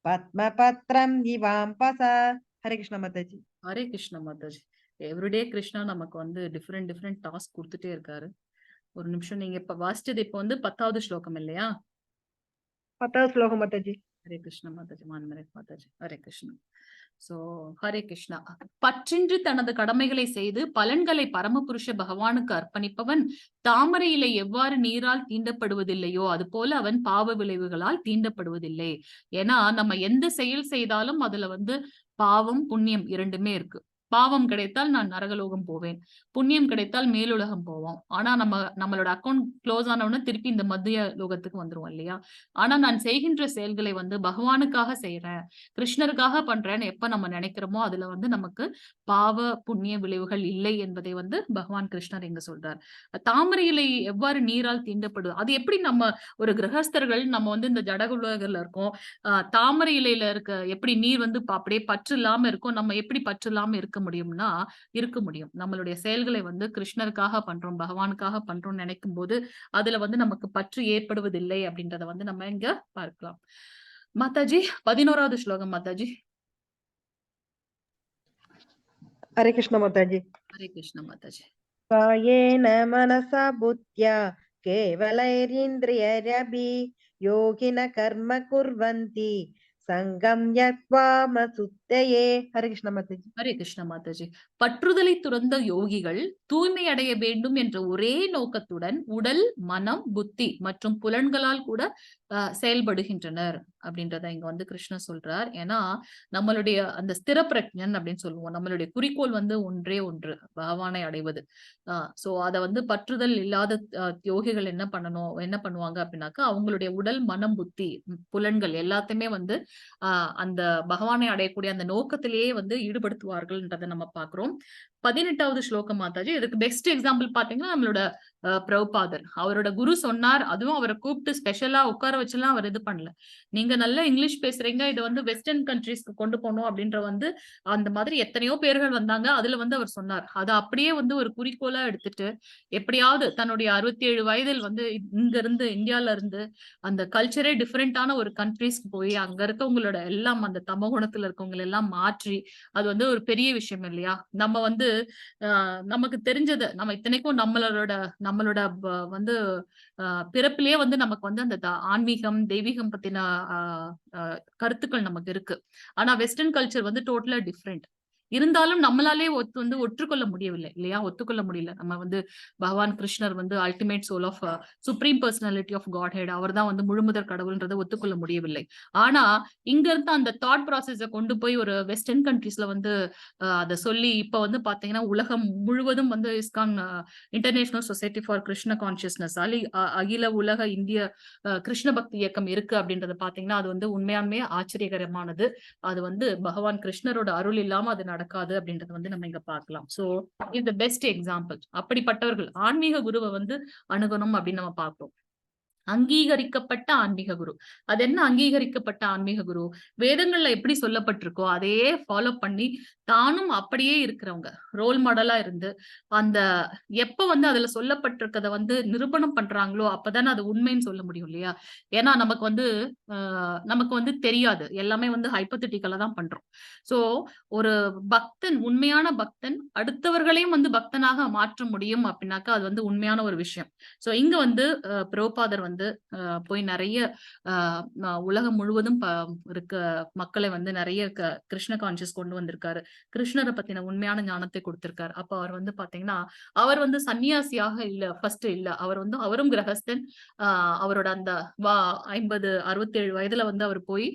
பத்மபத்ரம் இவாம்பசா. ஹரே கிருஷ்ணா மாதாஜி. ஹரே கிருஷ்ண மாதாஜி. எவ்ரிடே கிருஷ்ணா நமக்கு வந்து டிஃப்ரெண்ட் டாஸ்க் கொடுத்துட்டே இருக்காரு. ஒரு நிமிஷம், நீங்க இப்ப வாசிச்சது இப்ப வந்து 10வது ஸ்லோகம் இல்லையா? 10வது ஸ்லோகம் மாதாஜி. ஹரே கிருஷ்ண மாதாஜி. மாதாஜி. ஹரே கிருஷ்ணா. சோ ஹரே கிருஷ்ணா. பற்றின்றி தனது கடமைகளை செய்து பலன்களை பரமபுருஷ பகவானுக்கு அர்ப்பணிப்பவன் தாமரை இலை எவ்வாறு நீரால் தீண்டப்படுவதில்லையோ அது போல அவன் பாவ விளைவுகளால் தீண்டப்படுவதில்லை. ஏன்னா நம்ம எந்த செயல் செய்தாலும் அதுல வந்து பாவம் புண்ணியம் இரண்டுமே இருக்கு. பாவம் கிடைத்தால் நான் நரகலோகம் போவேன், புண்ணியம் கிடைத்தால் மேலுலகம் போவோம். ஆனா நம்மளோட அக்கௌண்ட் க்ளோஸ் ஆனவுடனே திருப்பி இந்த மத்திய லோகத்துக்கு வந்துருவோம் இல்லையா? ஆனா நான் செய்கின்ற செயல்களை வந்து பகவானுக்காக செய்யறேன், கிருஷ்ணருக்காக பண்றேன்னு எப்ப நம்ம நினைக்கிறோமோ அதுல வந்து நமக்கு பாவ புண்ணிய விளைவுகள் இல்லை என்பதை வந்து பகவான் கிருஷ்ணர் இங்க சொல்றார். தாமரை இலை எவ்வாறு நீரால் தீண்டப்படுது, அது எப்படி நம்ம ஒரு கிரகஸ்தர்கள் நம்ம வந்து இந்த ஜட உலகத்துல இருக்கோம், தாமரை இலையில இருக்க எப்படி நீர் வந்து அப்படியே பற்று இல்லாம இருக்கும், நம்ம எப்படி பற்று இல்லாம இருக்க முடியும்னா இருக்க முடியும். நம்மளுடைய செயல்களை வந்து கிருஷ்ணருக்காக பண்றோம், பகவானுக்காக பண்றோம் நினைக்கும் போது அதுல வந்து நமக்கு பற்று ஏற்படுவதில்லை அப்படின்றத வந்து நம்ம இங்க பார்க்கலாம். மாதாஜி 11வது ஸ்லோகம் மாதாஜி. ஹரே கிருஷ்ணா மாதாஜி. ஹரே கிருஷ்ண மாதாஜி. காயேன மனசா புத்யா கேவலைரிந்திரியரபி யோகின கர்ம குர்வந்தி சங்கம் யத்வாம சுத்தயே. ஹரே கிருஷ்ணா மாதாஜி. ஹரே கிருஷ்ண மாதாஜி. பற்றுதலை துறந்த யோகிகள் தூய்மை அடைய வேண்டும் என்ற ஒரே நோக்கத்துடன் உடல், மனம், புத்தி மற்றும் புலன்களால் கூட செயல்படுகின்றனர் அப்படின்றத இங்க வந்து கிருஷ்ணர் சொல்றார். ஏன்னா நம்மளுடைய அந்த ஸ்திர பிரஜன் அப்படின்னு சொல்லுவோம், நம்மளுடைய குறிக்கோள் வந்து ஒன்றே ஒன்று, பகவானை அடைவது. சோ அத வந்து பற்றுதல் இல்லாத யோகிகள் என்ன பண்ணுவாங்க அப்படின்னாக்கா அவங்களுடைய உடல், மனம், புத்தி, புலன்கள் எல்லாத்தையுமே வந்து அந்த பகவானை அடையக்கூடிய அந்த நோக்கத்திலேயே வந்து ஈடுபடுத்துவார்கள்ன்றதை நம்ம பாக்குறோம். 18வது ஸ்லோகம் மாதாஜி. இதுக்கு பெஸ்ட் எக்ஸாம்பிள் பாத்தீங்கன்னா நம்மளோட பிரபுபாதர், அவரோட குரு சொன்னார், அதுவும் அவரை கூப்பிட்டு ஸ்பெஷலா உட்கார வச்செல்லாம் அவர் இது பண்ணல. நீங்க நல்ல இங்கிலீஷ் பேசுறீங்க, இதை வந்து வெஸ்டர்ன் கண்ட்ரீஸ்க்கு கொண்டு போகணும் அப்படின்ற வந்து அந்த மாதிரி எத்தனையோ பேர்கள் வந்தாங்க, அதுல வந்து அவர் சொன்னார். அதை அப்படியே வந்து ஒரு குறிக்கோளா எடுத்துட்டு எப்படியாவது தன்னுடைய 67 வயதில் வந்து இங்க இருந்து இந்தியால இருந்து அந்த கல்ச்சரே டிஃப்ரெண்டான ஒரு கண்ட்ரீஸ்க்கு போய் அங்க இருக்கவங்களோட எல்லாம் அந்த தமகுணத்துல இருக்கவங்க எல்லாம் மாற்றி, அது வந்து ஒரு பெரிய விஷயம் இல்லையா? நம்ம வந்து நமக்கு தெரிஞ்சது, நம்ம இத்தனைக்கும் நம்மளோட வந்து பிறப்பிலேயே வந்து நமக்கு வந்து அந்த ஆன்மீகம், தெய்வீகம் பத்தின கருத்துக்கள் நமக்கு இருக்கு. ஆனா வெஸ்டர்ன் கல்ச்சர் வந்து டோட்டலா டிஃப்ரெண்ட். இருந்தாலும் நம்மளாலே ஒற்றுக்கொள்ள முடியவில்லை இல்லையா? ஒத்துக்கொள்ள முடியல. நம்ம வந்து பகவான் கிருஷ்ணர் வந்து ultimate soul of supreme personality of godhead, அவர் தான் வந்து முழுமுதற் கடவுள்ன்றதை ஒத்துக்கொள்ள முடியவில்லை. ஆனா இங்க இருந்து அந்த தாட் ப்ராசஸ கொண்டு போய் ஒரு வெஸ்டர்ன் கண்ட்ரீஸ்ல வந்து அதை சொல்லி இப்ப வந்து பாத்தீங்கன்னா உலகம் முழுவதும் வந்து ISKCON international society for Krishna consciousness அகில உலக இந்திய கிருஷ்ண பக்தி இயக்கம் இருக்கு அப்படின்றத பாத்தீங்கன்னா அது வந்து உண்மையாலுமே ஆச்சரியகரமானது. அது வந்து பகவான் கிருஷ்ணரோட அருள் இல்லாம அது நடக்காது அப்படின்றத வந்து நம்ம இங்க பார்க்கலாம். சோ இது த பெஸ்ட் எக்ஸாம்பிள். அப்படிப்பட்டவர்கள் ஆன்மீக குருவை வந்து அணுகணும் அப்படின்னு நம்ம பார்ப்போம். அங்கீகரிக்கப்பட்ட ஆன்மீக குரு. அது என்ன அங்கீகரிக்கப்பட்ட ஆன்மீக குரு? வேதங்கள்ல எப்படி சொல்லப்பட்டிருக்கோ அதையே ஃபாலோ பண்ணி தானும் அப்படியே இருக்கிறவங்க, ரோல் மாடலா இருந்து அந்த எப்ப வந்து அதுல சொல்லப்பட்டிருக்கத வந்து நிரூபணம் பண்றாங்களோ அப்பதானே அது உண்மைன்னு சொல்ல முடியும் இல்லையா? ஏன்னா நமக்கு வந்து தெரியாது, எல்லாமே வந்து ஹைப்போதெட்டிக்கலா தான் பண்றோம். சோ ஒரு பக்தன், உண்மையான பக்தன் அடுத்தவர்களையும் வந்து பக்தனாக மாற்ற முடியும் அப்படின்னாக்கா அது வந்து உண்மையான ஒரு விஷயம். சோ இங்க வந்து பிரபுபாதர் வந்து போய் நிறைய உலகம் முழுவதும் இருக்க மக்களை வந்து நிறைய கிருஷ்ண கான்சியஸ் கொண்டு வந்திருக்காரு. கிருஷ்ணரை பத்தின உண்மையான ஞானத்தை கொடுத்திருக்காரு. அப்ப அவர் வந்து பாத்தீங்கன்னா அவர் வந்து சன்னியாசியாக இல்ல, ஃபர்ஸ்ட் இல்ல, அவர் வந்து அவரும் கிரகஸ்தன். அவரோட அந்த 67 வயதுல வந்து அவர் போய்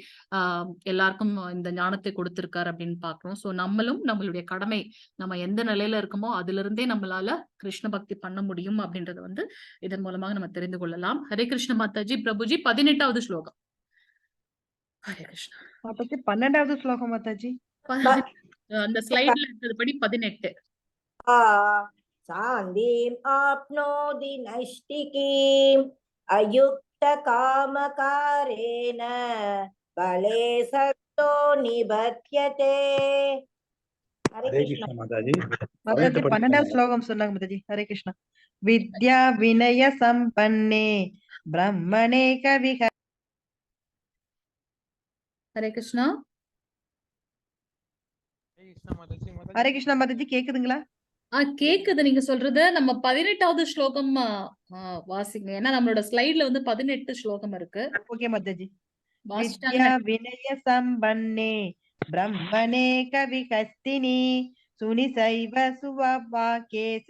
எல்லாருக்கும் இந்த ஞானத்தை கொடுத்திருக்காரு அப்படின்னு பாக்குறோம். சோ நம்மளும் நம்மளுடைய கடமை, நம்ம எந்த நிலையில இருக்கோமோ அதுல இருந்தே நம்மளால கிருஷ்ண பக்தி பண்ண முடியும் அப்படின்றத வந்து இதன் மூலமாக நம்ம தெரிந்து கொள்ளலாம். ஹரே கிருஷ்ண மாதாஜி. பிரபுஜி 18வது ஸ்லோகம். ஹரே கிருஷ்ணா. மாதாஜி 12வது ஸ்லோகம் மாதாஜி. அந்த ஸ்லைட்ல இருக்கிறபடி 18. சாந்தீம் ஆப்னோதி நைஷ்டிகீம் அயுக்த காமகாரேன பலே சக்தோ நிபத்யதே. ஹரே ஹரே கிருஷ்ணா. கிருஷ்ண மாதாஜி. மாதாஜி 12வது ஸ்லோகம் சொன்னாங்க மாதாஜி. ஹரே கிருஷ்ணா. வித்யா வினய சம்பன்னே பிரம்மணே கவிஹ. ஹரே கிருஷ்ணா. ஹரே கிருஷ்ணா மாதாஜி. ஹரே கிருஷ்ணா மாதாஜி கேக்குதுங்களா? கேக்குது நீங்க சொல்றது. நம்ம 18வது ஸ்லோகம் வாசிங்க. ஏன்னா நம்மளோட ஸ்லைட்ல வந்து 18 ஸ்லோகம் இருக்கு. ஓகே மாதாஜி. வாசிட்டாங்க. வித்யா வினய சம்பன்னே பிரம்மணே கவிஹஸ்தினி சுனிசைவ சுவபாகேச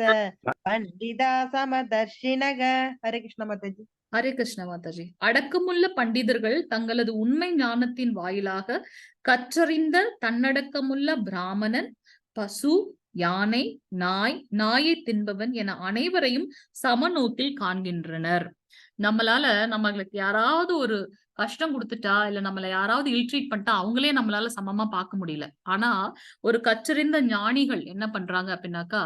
பண்டிதா சமதர்ஷினக. ஹரே கிருஷ்ணா மாதாஜி. ஹரே கிருஷ்ண மாதாஜி. அடக்கமுள்ள பண்டிதர்கள் தங்களது உண்மை ஞானத்தின் வாயிலாக கற்றறிந்த தன்னடக்கமுள்ள பிராமணன், பசு, யானை, நாயை தின்பவன் என அனைவரையும் சமநோக்கில் காண்கின்றனர். நம்மளுக்கு யாராவது ஒரு கஷ்டம் கொடுத்துட்டா, இல்ல நம்மள யாராவது இல்ட்ரீட் பண்ணிட்டா அவங்களே நம்மளால சமமா பார்க்க முடியல. ஆனா ஒரு கற்றறிந்த ஞானிகள் என்ன பண்றாங்க அப்படின்னாக்கா,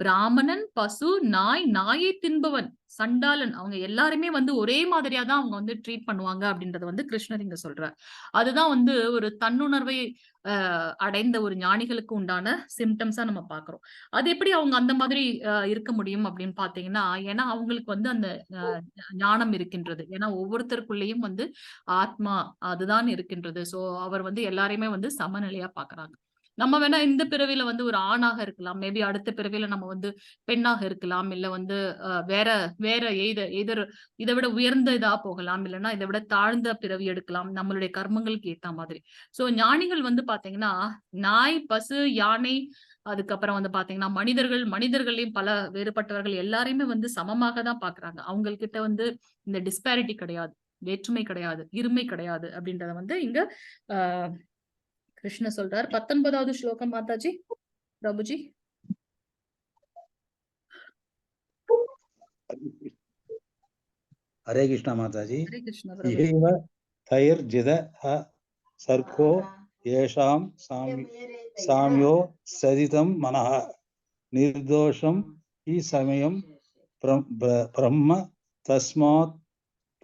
பிராமணன், பசு, நாயை தின்பவன், சண்டாளன், அவங்க எல்லாருமே வந்து ஒரே மாதிரியா தான் அவங்க வந்து ட்ரீட் பண்ணுவாங்க அப்படின்றத வந்து கிருஷ்ணர் இங்க சொல்றார். அதுதான் வந்து ஒரு தன்னுணர்வை அடைந்த ஒரு ஞானிகளுக்கு உண்டான சிம்டம்ஸா நம்ம பாக்குறோம். அது எப்படி அவங்க அந்த மாதிரி இருக்க முடியும் அப்படின்னு பாத்தீங்கன்னா, ஏன்னா அவங்களுக்கு வந்து அந்த ஞானம் இருக்கின்றது. ஏன்னா ஒவ்வொருத்தருக்குள்ளேயும் வந்து ஆத்மா அதுதான் இருக்கின்றது. சோ அவர் வந்து எல்லாரையுமே வந்து சமநிலையா பாக்குறாங்க. நம்ம வேணா இந்த பிறவில வந்து ஒரு ஆணாக இருக்கலாம், மேபி அடுத்த பிறவில நம்ம வந்து பெண்ணாக இருக்கலாம், இல்ல வந்து வேற வேற இதை விட உயர்ந்த இதா போகலாம், இல்லைன்னா இதை விட தாழ்ந்த பிறவி எடுக்கலாம், நம்மளுடைய கர்மங்களுக்கு ஏத்த மாதிரி. சோ ஞானிகள் வந்து பாத்தீங்கன்னா நாய், பசு, யானை, அதுக்கப்புறம் வந்து பாத்தீங்கன்னா மனிதர்களையும் பல வேறுபட்டவர்கள் எல்லாரையுமே வந்து சமமாக தான் பாக்குறாங்க. அவங்ககிட்ட வந்து இந்த டிஸ்பாரிட்டி கிடையாது, வேற்றுமை கிடையாது, இருமை கிடையாது அப்படின்றத வந்து இங்க ஆஹ் கிருஷ்ண சொல்றார். 19வது ஸ்லோகம் மாதாஜி பிரபுஜி. ஹரே கிருஷ்ண மாதாஜி. ஹரே கிருஷ்ண பிரபுஜி. இஹைவ தைர்ஜித சர்க்கோ ஏஷாம் சாம்யோ சரிதம் மனஹ நிர்தோஷம் ஈ சமயம் பிரம்ம தஸ்மாத்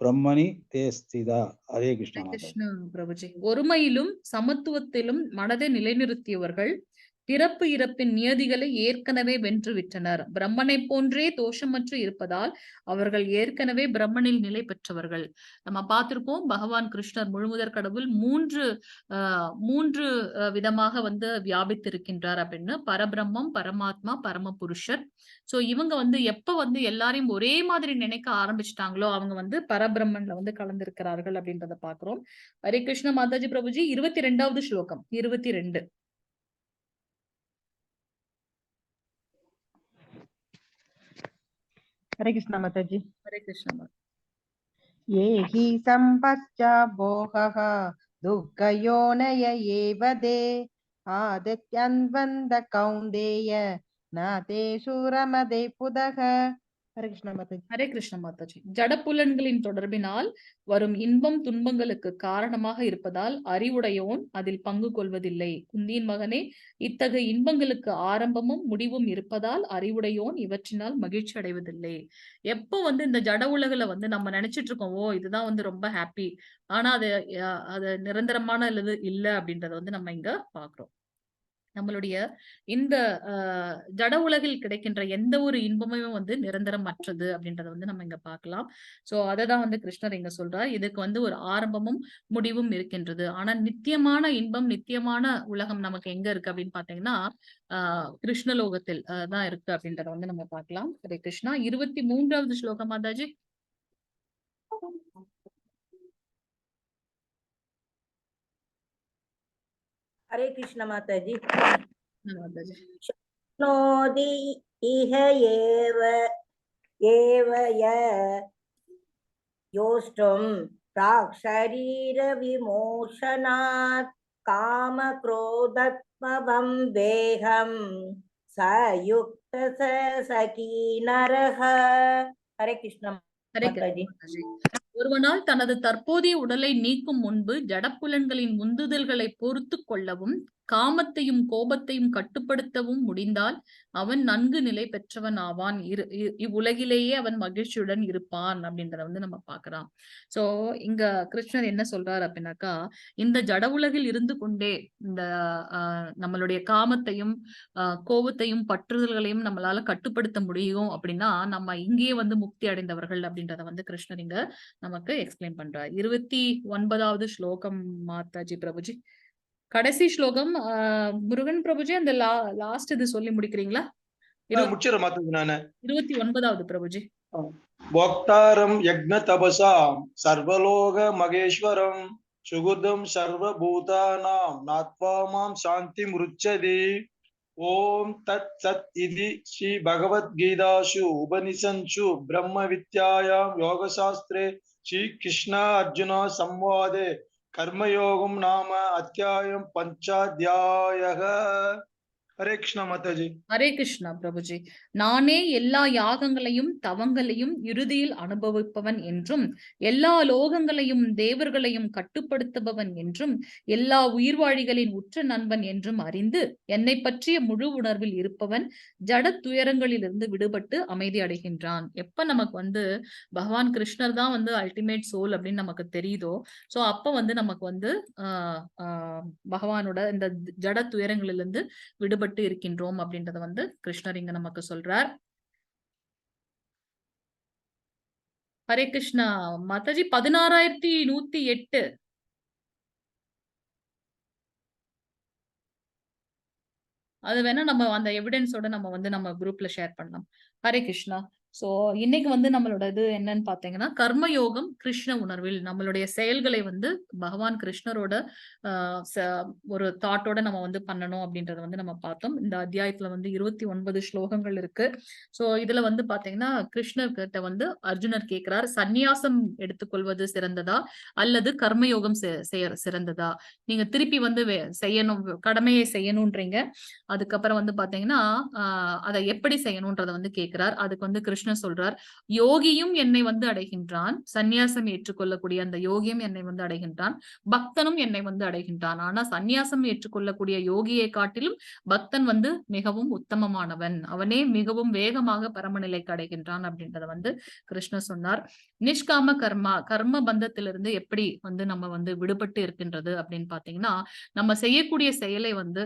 பிரம்மணி தேஸ்திதா. ஹரே கிருஷ்ண மாதாஜி. கிருஷ்ண பிரபுஜி. ஒருமையிலும் சமத்துவத்திலும் மனதை நிலைநிறுத்தியவர்கள் பிறப்பு இறப்பின் நியதிகளை ஏற்கனவே வென்று விட்டனர். பிரம்மனை போன்றே தோஷமற்று இருப்பதால் அவர்கள் ஏற்கனவே பிரம்மனில் நிலை பெற்றவர்கள். நம்ம பார்த்திருப்போம், பகவான் கிருஷ்ணர் முழுமுதற் கடவுள் மூன்று விதமாக வந்து வியாபித்திருக்கின்றார் அப்படின்னு. பரபிரம்மம், பரமாத்மா, பரம புருஷர். சோ இவங்க வந்து எப்ப வந்து எல்லாரையும் ஒரே மாதிரி நினைக்க ஆரம்பிச்சிட்டாங்களோ அவங்க வந்து பரபிரம்மன்ல வந்து கலந்திருக்கிறார்கள் அப்படின்றத பாக்குறோம். ஹரே கிருஷ்ண மாதாஜி பிரபுஜி. 22வது ஸ்லோகம் 22. ஹரே கிருஷ்ணா மாதாஜி. ஹரே கிருஷ்ண. ஏஹி சம்பஸ்ச போகஹ துக்கயோனய ஏவதே ஆதித்யன்வந்த கௌந்தேய நாதே சூரமதே புதக. ஹரே கிருஷ்ணா மாதாஜி. ஹரே கிருஷ்ண மாதாஜி. ஜடப்புலன்களின் தொடர்பினால் வரும் இன்பம் துன்பங்களுக்கு காரணமாக இருப்பதால் அறிவுடையோன் அதில் பங்கு கொள்வதில்லை. குந்தியின் மகனே, இத்தகைய இன்பங்களுக்கு ஆரம்பமும் முடிவும் இருப்பதால் அறிவுடையோன் இவற்றினால் மகிழ்ச்சி அடைவதில்லை. எப்போ வந்து இந்த ஜட உலகுல வந்து நம்ம நினைச்சிட்டு இருக்கோம், ஓ இதுதான் வந்து ரொம்ப ஹாப்பி, ஆனா அது நிரந்தரமான இல்ல அப்படின்றத வந்து நம்ம இங்க பாக்குறோம். நம்மளுடைய இந்த ஜட உலகில் கிடைக்கின்ற எந்த ஒரு இன்பமுமே வந்து நிரந்தரமற்றது அப்படின்றத வந்து நம்ம இங்க பார்க்கலாம். சோ அததான் வந்து கிருஷ்ணர் இங்க சொல்றார். இதுக்கு வந்து ஒரு ஆரம்பமும் முடிவும் இருக்கின்றது. ஆனா நித்தியமான இன்பம், நித்தியமான உலகம் நமக்கு எங்க இருக்கு அப்படின்னு பாத்தீங்கன்னா கிருஷ்ணலோகத்தில் தான் இருக்கு அப்படின்றத வந்து நம்ம பார்க்கலாம். ஹரே கிருஷ்ணா. 23வது ஸ்லோகம் மாதாஜி. ஹரே கிருஷ்ண மாதாஜி. மாதாஜி. நோதி இஹ ஏவய யோஷ்டும் பிராக்ஷரீர விமோஷனாத் காம குரோதத்மவம் வேகம் சயுக்த சகீ நரஹ. ஹரே கிருஷ்ண ஹரே மாதாஜி. கிருஷ்ண. ஒருவனால் தனது தற்போதைய உடலை நீக்கும் முன்பு ஜடப்புலன்களின் உந்துதல்களை பொறுத்து கொள்ளவும் காமத்தையும் கோபத்தையும் கட்டுப்படுத்தவும் முடிந்தால் அவன் நன்கு நிலை பெற்றவன் ஆவான். இவ்வுலகிலேயே அவன் மகிழ்ச்சியுடன் இருப்பான் அப்படின்றத வந்து நம்ம பார்க்கலாம். சோ இங்க கிருஷ்ணர் என்ன சொல்றாரு அப்படின்னாக்கா, இந்த ஜட உலகில் இருந்து கொண்டே இந்த நம்மளுடைய காமத்தையும் கோபத்தையும் பற்றுதல்களையும் நம்மளால கட்டுப்படுத்த முடியும் அப்படின்னா நம்ம இங்கேயே வந்து முக்தி அடைந்தவர்கள் அப்படின்றத வந்து கிருஷ்ணர் இங்க நமக்கு எக்ஸ்பிளைன் பண்றார். 29வது ஸ்லோகம் மாதாஜி பிரபுஜி. கடைசி ஸ்லோகம் முருகன் பிரபுஜி, அந்த லாஸ்ட் இது சொல்லி முடிக்கிறீங்களா? முடிச்சிடறேன் மாதாஜி நானு. 29வது பிரபுஜி. போக்தாரம் யக்ஞ தபசாம் சர்வலோக மகேஸ்வரம் சுகுதம் சர்வபூதானாம் நாத்வா மாம் சாந்தி முருச்சதி. ஓம் தத் சத் இதி ஸ்ரீ பகவத்கீதாசு உபனிஷன்சு பிரம்ம வித்யாயாம் யோகசாஸ்திரே ஸ்ரீ கிருஷ்ண அர்ஜுன சம்வாதே கர்மயோகம் நாம அத்தியாயம் 5. ஹரே கிருஷ்ணா மாதாஜி. ஹரே கிருஷ்ணா பிரபுஜி. நானே எல்லா யாகங்களையும் தவங்களையும் இறுதியில் அனுபவிப்பவன் என்றும் எல்லா லோகங்களையும் தேவர்களையும் கட்டுப்படுத்துபவன் என்றும் எல்லா உயிர்வாழிகளின் உற்ற நண்பன் என்றும் அறிந்து என்னை பற்றிய முழு உணர்வில் இருப்பவன் ஜட துயரங்களிலிருந்து விடுபட்டு அமைதி அடைகின்றான். எப்ப நமக்கு வந்து பகவான் கிருஷ்ணர் தான் வந்து அல்டிமேட் சோல் அப்படின்னு நமக்கு தெரியுதோ, சோ அப்ப வந்து நமக்கு வந்து பகவானோட இந்த ஜட துயரங்களிலிருந்து விடுபட்டு இருக்கின்றோம் அப்படின்றத வந்து கிருஷ்ணர் இங்க நமக்கு சொல்றார். ஹரே கிருஷ்ணா மாதாஜி. 16,108. அது வேணா நம்ம அந்த எவிடன்ஸோட நம்ம வந்து நம்ம குரூப்ல ஷேர் பண்ணலாம். ஹரே கிருஷ்ணா. சோ இன்னைக்கு வந்து நம்மளோட இது என்னன்னு பாத்தீங்கன்னா, கர்மயோகம் கிருஷ்ண உணர்வில் நம்மளுடைய செயல்களை வந்து பகவான் கிருஷ்ணரோட ஒரு தாட்டோட நம்ம வந்து பண்ணணும் அப்படின்றத வந்து நம்ம பார்த்தோம். இந்த அத்தியாயத்துல வந்து 29 ஸ்லோகங்கள் இருக்கு. சோ இதுல வந்து பாத்தீங்கன்னா கிருஷ்ணர் கிட்ட வந்து அர்ஜுனர் கேட்கிறார், சந்நியாசம் எடுத்துக்கொள்வது சிறந்ததா அல்லது கர்மயோகம் சிறந்ததா? நீங்க திருப்பி வந்து செய்யணும், கடமையை செய்யணும்ன்றீங்க. அதுக்கப்புறம் வந்து பாத்தீங்கன்னா அதை எப்படி செய்யணும்ன்றத வந்து கேட்கிறார். அதுக்கு வந்து கிருஷ்ணர் சொல்றார், யோகியும் என்னை வந்து அடைகின்றான், சந்நியாசம் ஏற்றுக்கொள்ளக்கூடிய அந்த யோகியும் என்னை வந்து அடைகின்றான், பக்தனும் என்னை வந்து அடைகின்றான். ஆனா சந்நியாசம் ஏற்றுக்கொள்ளக்கூடிய யோகியை காட்டிலும் பக்தன் வந்து மிகவும் உத்தமமானவன், அவனே மிகவும் வேகமாக பரமநிலைக்கு அடைகின்றான் அப்படின்றத வந்து கிருஷ்ணர் சொன்னார். நிஷ்காம கர்ம பந்தத்திலிருந்து எப்படி வந்து நம்ம வந்து விடுபட்டு இருக்கின்றது அப்படின்னு பாத்தீங்கன்னா, நம்ம செய்யக்கூடிய செயலை வந்து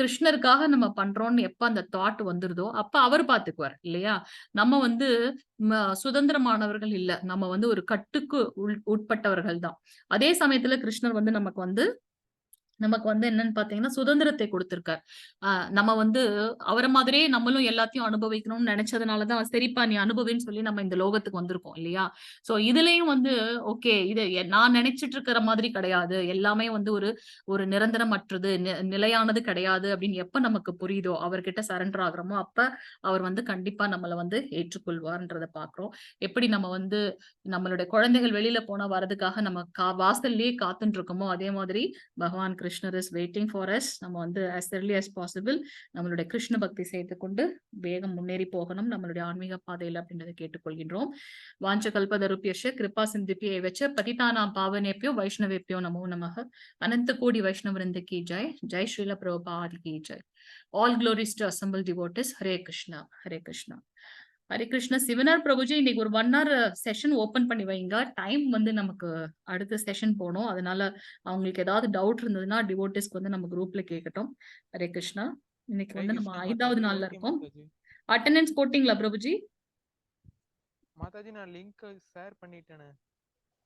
கிருஷ்ணருக்காக நம்ம பண்றோம்னு எப்ப அந்த தாட் வந்துருதோ அப்ப அவர் பாத்துக்குவார் இல்லையா? நம்ம வந்து சுதந்திரமானவர்கள் இல்ல, நம்ம வந்து ஒரு கட்டுக்கு உட்பட்டவர்கள் தான். அதே சமயத்துல கிருஷ்ணர் வந்து நமக்கு வந்து என்னன்னு பாத்தீங்கன்னா சுதந்திரத்தை கொடுத்திருக்கார். நம்ம வந்து அவரை மாதிரியே நம்மளும் எல்லாத்தையும் அனுபவிக்கணும்னு நினைச்சதுனாலதான் சரிப்பா நீ அனுபவின்னு சொல்லி நம்ம இந்த லோகத்துக்கு வந்திருக்கோம் இல்லையா? சோ இதுலயும் வந்து ஓகே, இது நான் நினைச்சிட்டு இருக்கிற மாதிரி கிடையாது, எல்லாமே வந்து ஒரு நிரந்தரமற்றது, நிலையானது கிடையாது அப்படின்னு எப்ப நமக்கு புரியுதோ, அவர்கிட்ட சரண்டர் ஆகுறோமோ அப்ப அவர் வந்து கண்டிப்பா நம்மளை வந்து ஏற்றுக்கொள்வார்ன்றத பாக்குறோம். எப்படி நம்ம வந்து நம்மளுடைய குழந்தைகள் வெளியில போனா வர்றதுக்காக நம்ம வாசல்லயே காத்துட்டு இருக்கோமோ, அதே மாதிரி பகவான் கிருஷ்ணர் இஸ் வெயிட்டிங் ஃபார் அஸ். நம்ம வந்து as early as possible நம்மளுடைய கிருஷ்ண பக்தி செய்து கொண்டு வேகம் முன்னேறி போகணும் நம்மளுடைய ஆன்மீக பாதையில அப்படின்றத கேட்டுக்கொள்கின்றோம். வாஞ்ச கல்பதருப்யஸ்ய கிருபா சிந்திப்பியை வச்ச பதிதானாம் பாவனேபியோ வைஷ்ணவேபியோ நமோ நமக. அனந்த கோடி வைஷ்ணவருந்த கி ஜெய். ஜெய் ஸ்ரீல பிரபுபாத் கி Jai. All glories to assembled devotees. Hare Krishna Hare Krishna Hare Krishna. சிவனார் பிரபுஜி, இன்னைக்கு ஒரு 1 hour செஷன் ஓபன் பண்ணி வைங்க. டைம் வந்து நமக்கு அடுத்த செஷன் போனோம், அதனால அவங்களுக்கு ஏதாவது டவுட் இருந்ததுன்னா டிவோட்டிஸ்க்கு வந்து நம்ம குரூப்ல கேட்கட்டும். ஹரே கிருஷ்ணா. இன்னைக்கு வந்து நம்ம 5வது நாள்ல இருக்கோம். அட்டெண்டன்ஸ் போட்டீங்களா பிரபுஜி? மாதாஜி நான் லிங்க் ஷேர் பண்ணிட்டேனே.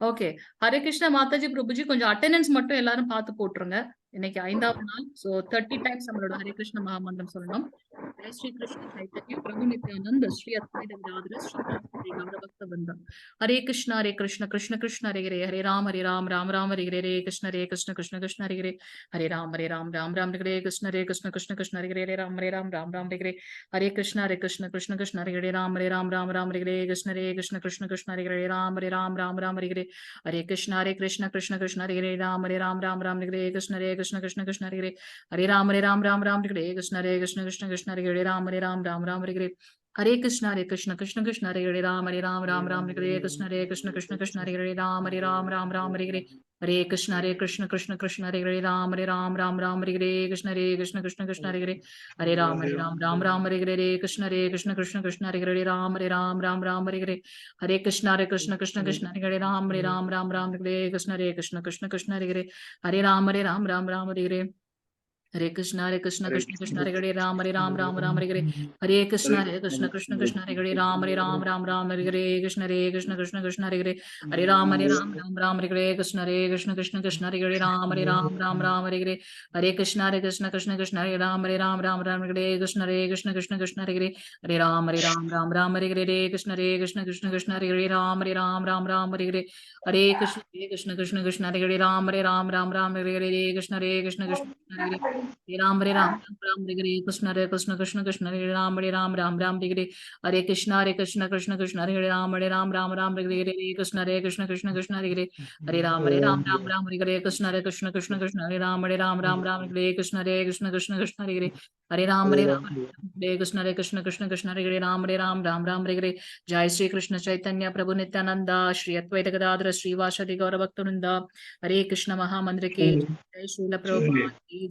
ஓகே. ஹரே கிருஷ்ணா மாதாஜி பிரபுஜி, கொஞ்சம் அட்டெண்டன்ஸ் மட்டும் எல்லாரும் பார்த்து போட்டுருங்க. இன்னைக்கு 5வது நாள். சோ 30 டைம்ஸ் நம்மளோட ஹரே கிருஷ்ண மகாமந்திரம் சொல்லணும். ஜெய் ஸ்ரீ கிருஷ்ண சைத்தன்ய பிரபு நித்யானந்த ஸ்ரீ அத்வைத கதாதர ஸ்ரீ கௌரபக்த வந்தம். ஹரே கிருஷ்ண கிருஷ்ண கிருஷ்ண ஹரே ஹரே, ஹரே ராம் ராம் ராம் ஹரே ஹரே, கிருஷ்ண கிருஷ்ண கிருஷ்ண ஹரே ஹரே, ஹரே ராம் ராம் ராம் ஹரே கிருஷ்ண கிருஷ்ண கிருஷ்ண ஹரே ஹரே, ஹரே ராம் ராம் ஹரே ஹரே, ஹரே கிருஷ்ண கிருஷ்ண ஹரே ஹரே, ராம் ராம் ஹரே ஹரே, கிருஷ்ண கிருஷ்ண ஹரே ஹரே, ராம் ராம் ஹரே ஹரே, ஹரே கிருஷ்ண கிருஷ்ண ஹரே ஹரே, ராம் ராம் ஹரே ஹரே, கிருஷ்ண கிருஷ்ண ஹரே ஹரே, ஹரே ராம் ராம் ஹரே ஹரே, கிருஷ்ண கிருஷ்ண ஹரே ஹரே, ராம் ராம் ஹரே ஹரே, हरे कृष्ण कृष्ण कृष्ण हरे हरे राम राम राम हरे कृष्ण कृष्ण कृष्ण हरे हरे राम राम राम हरे कृष्ण कृष्ण कृष्ण हरे हरे राम राम राम हरे कृष्ण कृष्ण हरे हरे राम राम हरे कृष्ण कृष्ण हरे हरे राम राम हरे कृष्ण कृष्ण कृष्ण हरे राम राम हरे कृष्ण कृष्ण हरे राम हरे हरे कृष्ण कृष्ण कृष्ण हरे हरे राम राम हरे कृष्ण कृष्ण हरे हरे राम राम हरे कृष्ण कृष्ण हरे हरे राम हरे कृष्ण कृष्ण हरे हरे राम राम हरे कृष्ण कृष्ण हरे राम राम हरे कृष्ण कृष्ण हरे हरे राम राम हरे कृष्ण कृष्ण हरे हरे राम राम हरे कृष्ण कृष्ण हरे हरे राम राम हरे कृष्ण कृष्ण हरे हरे राम हरे कृष्ण कृष्ण हरे राम हरे कृष्ण कृष्ण हरे राम हरे कृष्ण कृष्ण हरे राम हरे कृष्ण कृष्ण हरे राम हरे कृष्ण कृष्ण हरे कृष्ण हरे राम हरे जय श्री कृष्ण चैतन्य प्रभु नित्यानंद श्री अद्वैत गदाधर श्रीवासदि गौर भक्तवृंद हरे कृष्ण महामंत्र की जय श्रील प्रभुपाद की